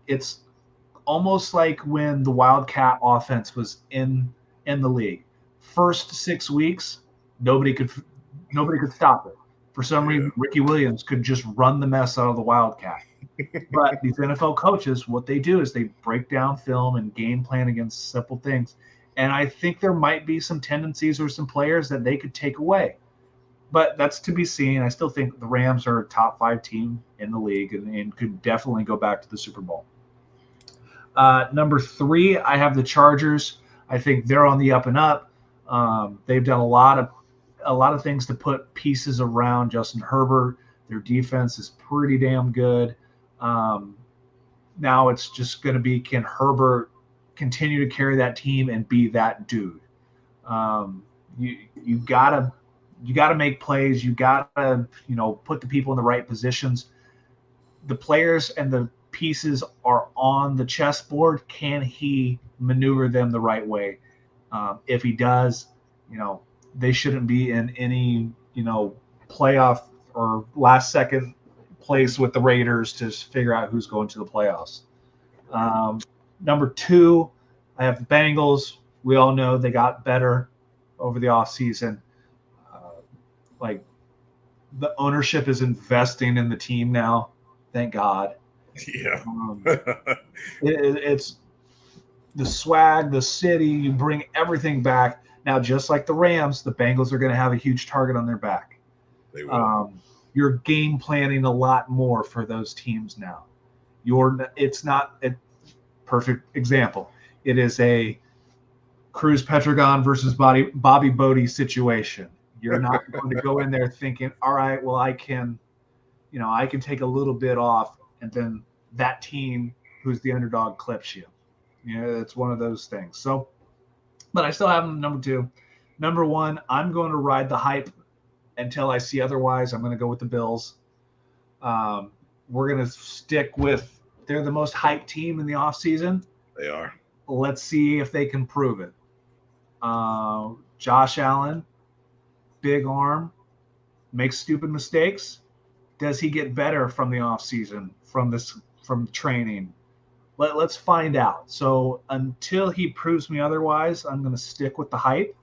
It's almost like when the Wildcat offense was in the league. First 6 weeks, nobody could stop it. For some reason, Ricky Williams could just run the mess out of the Wildcat. But these NFL coaches, what they do is they break down film and game plan against simple things. And I think there might be some tendencies or some players that they could take away. But that's to be seen. I still think the Rams are a top 5 team in the league and could definitely go back to the Super Bowl. Number 3, I have the Chargers. I think they're on the up and up. They've done a lot of things to put pieces around Justin Herbert. Their defense is pretty damn good. Now it's just going to be, can Herbert continue to carry that team and be that dude? You gotta make plays. You gotta put the people in the right positions. The players and the pieces are on the chessboard. Can he maneuver them the right way? If he does, they shouldn't be in any playoff or last second place with the Raiders to figure out who's going to the playoffs. Number 2, I have the Bengals. We all know they got better over the offseason. Like, the ownership is investing in the team now. Thank God. Yeah. It's the swag, the city, you bring everything back. Now, just like the Rams, the Bengals are going to have a huge target on their back. They will. You're game planning a lot more for those teams now. It's not a perfect example. It is a Cruz Petragon versus Bobby Bodie situation. You're not going to go in there thinking, all right, well, I can take a little bit off, and then that team who's the underdog clips you. It's one of those things. So, but I still have them number 2. Number 1, I'm going to ride the hype until I see otherwise. I'm going to go with the Bills. We're going to stick with, they're the most hyped team in the offseason. They are. Let's see if they can prove it. Josh Allen, big arm, makes stupid mistakes. Does he get better from the offseason, from training? Let's find out. So until he proves me otherwise, I'm going to stick with the hype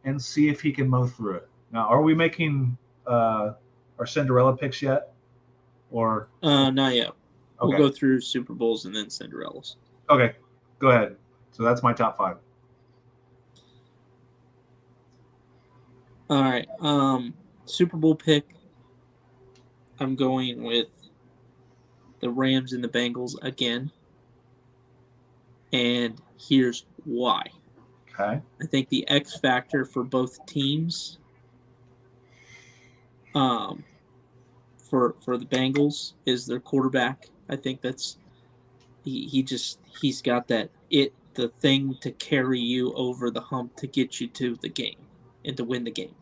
and see if he can mow through it. Now, are we making our Cinderella picks yet? Or not yet. Okay. We'll go through Super Bowls and then Cinderellas. Okay, go ahead. So that's my top 5. All right. Super Bowl pick. I'm going with the Rams and the Bengals again. And here's why. Okay. I think the X factor for both teams, for the Bengals, is their quarterback. I think that's he's got the thing to carry you over the hump to get you to the game and to win the game.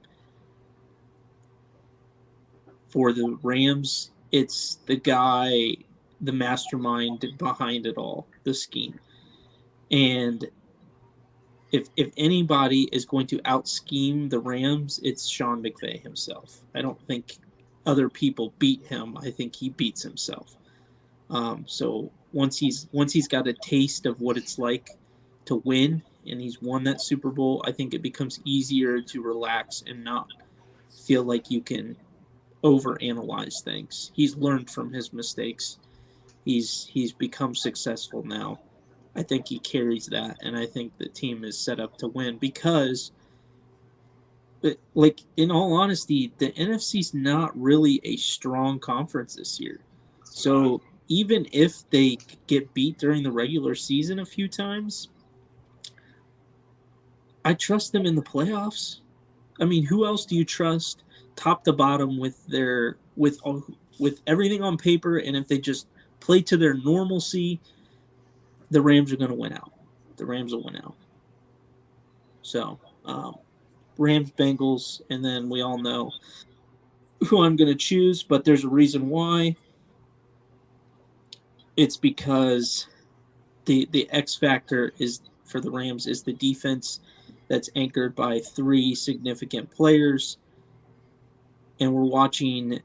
For the Rams, it's the guy, the mastermind behind it all, the scheme. And if anybody is going to out-scheme the Rams, it's Sean McVay himself. I don't think other people beat him. I think he beats himself. So once he's got a taste of what it's like to win, and he's won that Super Bowl, I think it becomes easier to relax and not feel like you can overanalyze things. He's learned from his mistakes. He's become successful now. I think he carries that, and I think the team is set up to win because, like, in all honesty, the NFC's not really a strong conference this year. So even if they get beat during the regular season a few times, I trust them in the playoffs. I mean, who else do you trust top to bottom with everything on paper? And if they just play to their normalcy, the Rams are going to win out. The Rams will win out. So, Rams, Bengals, and then we all know who I'm going to choose, but there's a reason why. It's because the X factor is for the Rams is the defense, that's anchored by 3 significant players, and we're watching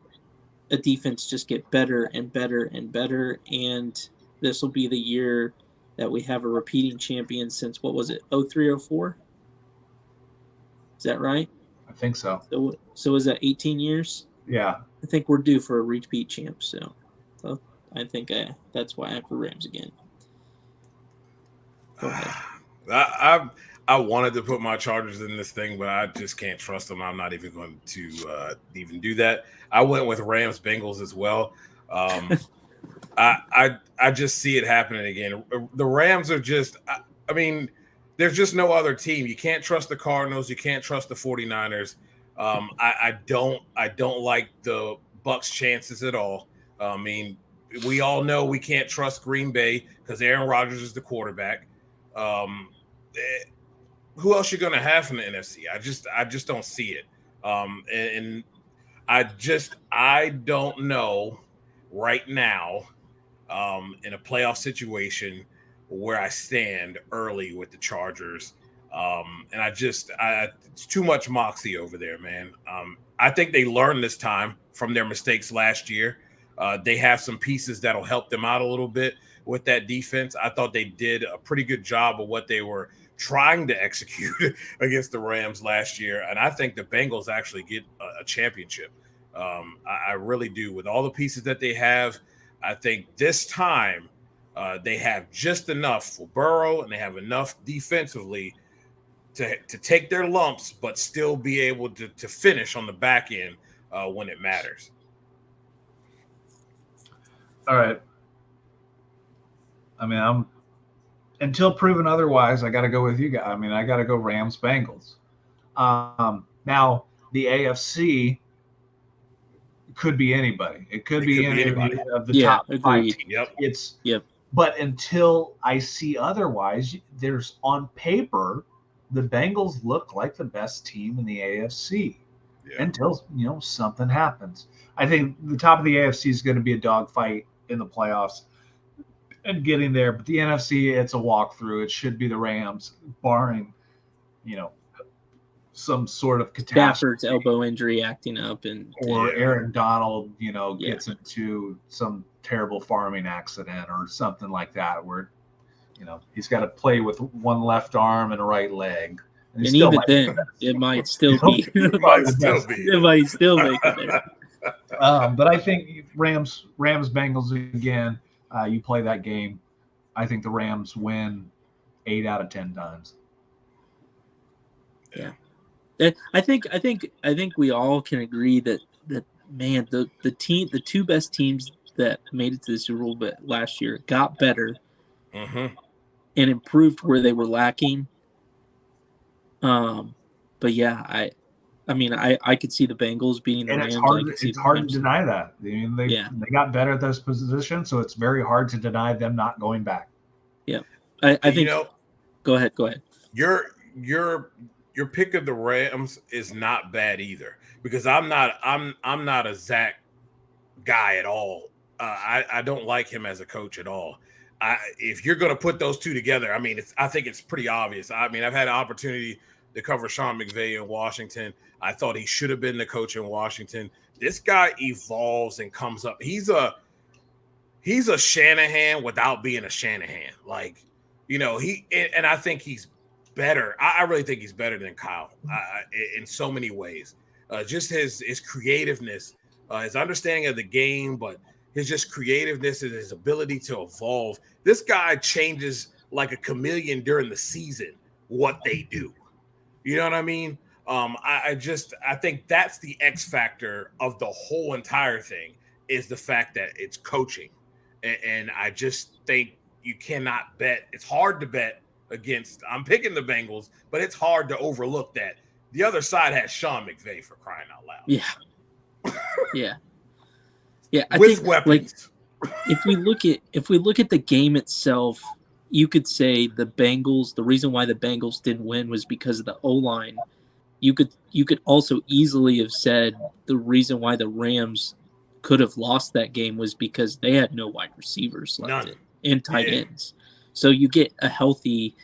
a defense just get better and better and better, and this will be the year that we have a repeating champion since, what was it, 03-04? Is that right? I think so. So is that 18 years? Yeah. I think we're due for a repeat champ, so I think that's why I have the Rams again. Go ahead. I wanted to put my Chargers in this thing, but I just can't trust them. I'm not even going to even do that. I went with Rams Bengals as well. I just see it happening again. The Rams are just, I mean, there's just no other team. You can't trust the Cardinals. You can't trust the 49ers. I don't like the Bucs' chances at all. I mean, we all know we can't trust Green Bay because Aaron Rodgers is the quarterback. Who else you going to have from the NFC? I just don't see it. And I don't know right now in a playoff situation where I stand early with the Chargers. And it's too much moxie over there, man. I think they learned this time from their mistakes last year. They have some pieces that'll help them out a little bit with that defense. I thought they did a pretty good job of what they were trying to execute against the Rams last year. And I think the Bengals actually get a championship. I really do. With all the pieces that they have, I think this time they have just enough for Burrow, and they have enough defensively to take their lumps, but still be able to finish on the back end when it matters. All right. I mean, until proven otherwise, I got to go with you guys. I mean, I got to go Rams Bengals. Now, the AFC could be anybody. It could be anybody of the top 5 teams. Yep. But until I see otherwise, there's on paper, the Bengals look like the best team in the AFC until something happens. I think the top of the AFC is going to be a dogfight in the playoffs and getting there, but the NFC, it's a walkthrough. It should be the Rams, barring some sort of catastrophe. Stafford's elbow injury acting up, or Aaron Donald, gets into some terrible farming accident or something like that, where he's got to play with one left arm and a right leg. And even then, it might still be. It might still make it there. But I think Rams Bengals again. You play that game. I think the Rams win 8 out of 10 times. Yeah, I think we all can agree that man, the two best teams that made it to the Super Bowl last year got better and improved where they were lacking. But yeah, I could see the Bengals beating the Rams. It's hard to deny that. I mean, they got better at those positions, so it's very hard to deny them not going back. Yeah, I think. Go ahead. Your pick of the Rams is not bad either, because I'm not a Zach guy at all. I don't like him as a coach at all. If you're going to put those two together, I think it's pretty obvious. I mean, I've had an opportunity to cover Sean McVay in Washington. I thought he should have been the coach in Washington. This guy evolves and comes up. He's a Shanahan without being a Shanahan. And I think he's better. I really think he's better than Kyle in so many ways. Just his creativeness, his understanding of the game, but his just creativeness and his ability to evolve. This guy changes like a chameleon during the season what they do. You know what I mean? I think that's the X factor of the whole entire thing, is the fact that it's coaching. And I just think you cannot bet. It's hard to bet against. I'm picking the Bengals, but it's hard to overlook that the other side has Sean McVay, for crying out loud. Yeah. I With think, weapons. If we look at the game itself, you could say the reason why the Bengals didn't win was because of the O-line. You could also easily have said the reason why the Rams could have lost that game was because they had no wide receivers left and tight ends. So you get a healthy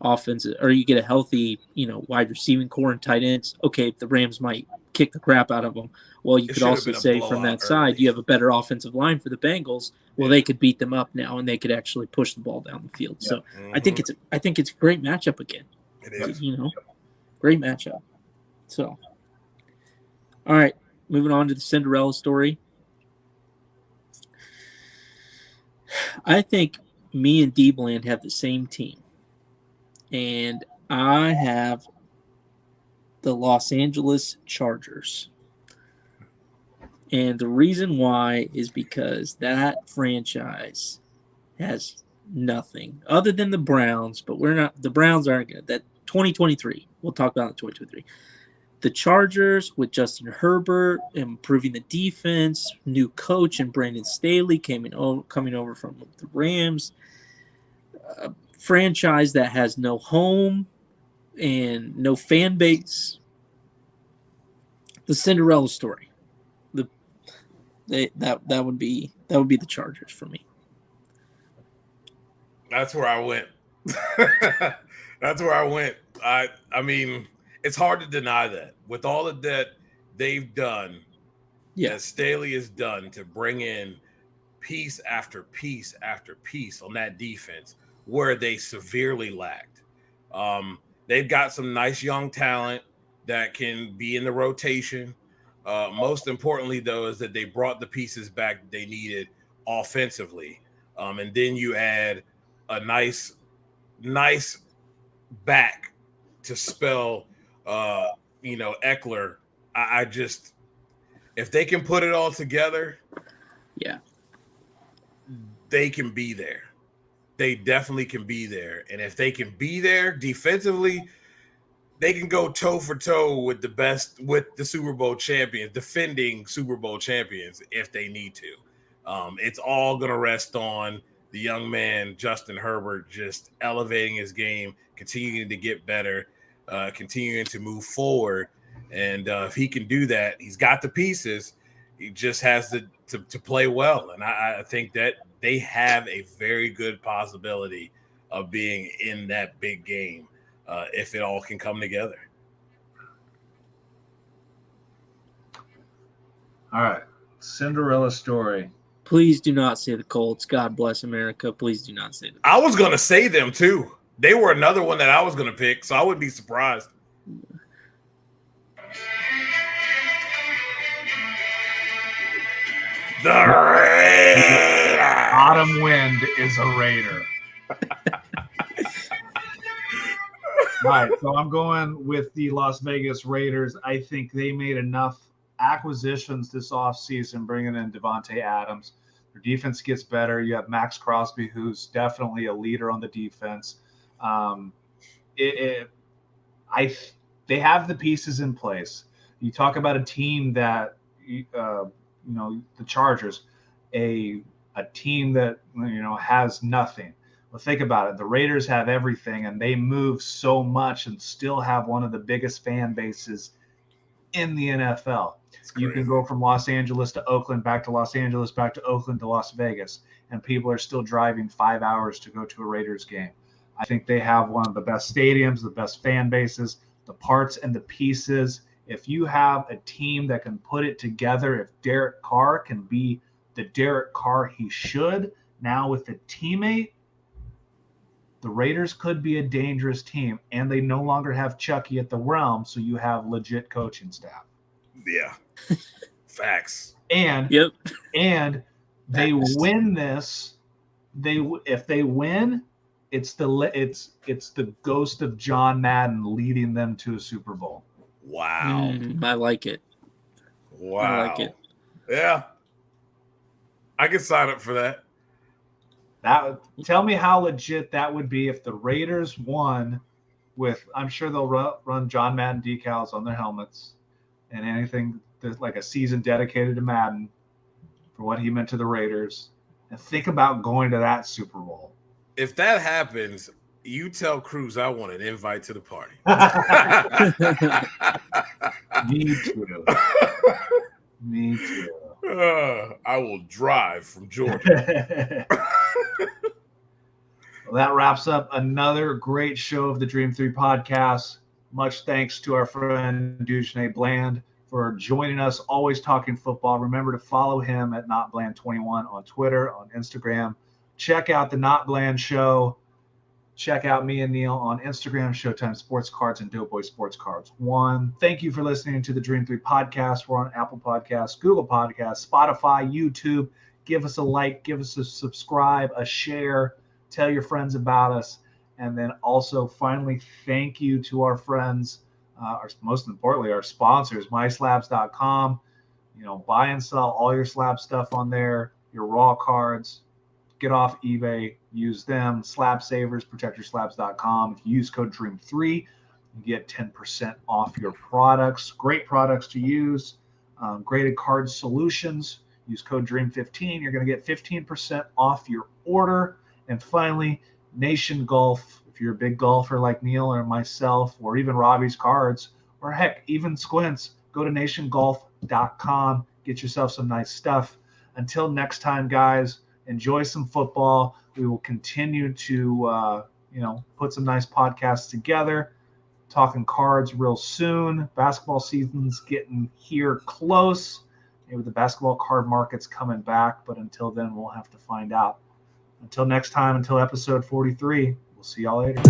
offense, or you get a healthy, wide receiving core and tight ends. Okay, the Rams might kick the crap out of them. Well, you It could should have also been a say from blowout that side, early. you have a better offensive line for the Bengals. Well, they could beat them up now, and they could actually push the ball down the field. So I think it's a great matchup again. It is. Great matchup. So, all right, moving on to the Cinderella story. I think me and DBland have the same team, and I have the Los Angeles Chargers. And the reason why is because that franchise has nothing other than the Browns, but the Browns aren't good. That 2023, we'll talk about it in 2023. The Chargers with Justin Herbert improving the defense, new coach and Brandon Staley coming over from the Rams, a franchise that has no home and no fan base. The Cinderella story. That would be the Chargers for me. That's where I went. That's where I went. I mean, it's hard to deny that with all of that they've done, that Staley has done to bring in piece after piece after piece on that defense where they severely lacked. They've got some nice young talent that can be in the rotation. Most importantly, though, is that they brought the pieces back they needed offensively. And then you add a nice back to spell, Eckler. I just, if they can put it all together, they can be there. They definitely can be there. And if they can be there defensively, they can go toe for toe with the Super Bowl champions, defending Super Bowl champions if they need to. It's all going to rest on the young man, Justin Herbert, just elevating his game, continuing to get better, continuing to move forward. And if he can do that, he's got the pieces. He just has to play well. And I think that they have a very good possibility of being in that big game. If it all can come together. All right. Cinderella story. Please do not say the Colts. God bless America. Please do not say the Colts. I was going to say them too. They were another one that I was going to pick, so I wouldn't be surprised. The Raiders. Autumn wind is a Raider. All right, so I'm going with the Las Vegas Raiders. I think they made enough acquisitions this offseason, bringing in Devontae Adams. Their defense gets better. You have Max Crosby, who's definitely a leader on the defense. They have the pieces in place. You talk about a team that, the Chargers, a team that has nothing. Well, think about it. The Raiders have everything, and they move so much and still have one of the biggest fan bases in the NFL. You can go from Los Angeles to Oakland, back to Los Angeles, back to Oakland to Las Vegas, and people are still driving 5 hours to go to a Raiders game. I think they have one of the best stadiums, the best fan bases, the parts and the pieces. If you have a team that can put it together, if Derek Carr can be the Derek Carr he should, now with a teammate, the Raiders could be a dangerous team, and they no longer have Chucky at the helm, so you have legit coaching staff. Yeah, facts. And they win this. If they win, it's the ghost of John Madden leading them to a Super Bowl. Wow, I like it. Wow, I like it. Yeah, I could sign up for that. Tell me how legit that would be if the Raiders won with, I'm sure they'll run John Madden decals on their helmets and anything that's like a season dedicated to Madden for what he meant to the Raiders. And think about going to that Super Bowl. If that happens, you tell Cruz I want an invite to the party. Me too. Me too. I will drive from Georgia. Well, that wraps up another great show of the Dream 3 podcast. Much thanks to our friend DBland for joining us, always talking football. Remember to follow him at NotBland21 on Twitter, on Instagram. Check out the Not Bland Show. Check out me and Neil on Instagram, Showtime Sports Cards and Doughboy Sports Cards 1. Thank you for listening to the Dream 3 podcast. We're on Apple Podcasts, Google Podcasts, Spotify, YouTube. Give us a like, give us a subscribe, a share. Tell your friends about us. And then also, finally, thank you to our friends, most importantly, our sponsors, myslabs.com. Buy and sell all your slab stuff on there, your raw cards. Get off eBay, use them. Slab Savers, protectyourslabs.com. If you use code DREAM3, you get 10% off your products. Great products to use. Graded Card Solutions. Use code DREAM15. You're going to get 15% off your order. And finally, Nation Golf. If you're a big golfer like Neil or myself, or even Robbie's Cards, or heck, even Squints, go to nationgolf.com. Get yourself some nice stuff. Until next time, guys, enjoy some football. We will continue to, put some nice podcasts together. Talking cards real soon. Basketball season's getting here close. Maybe the basketball card market's coming back, but until then, we'll have to find out. Until next time, until episode 43, we'll see y'all later.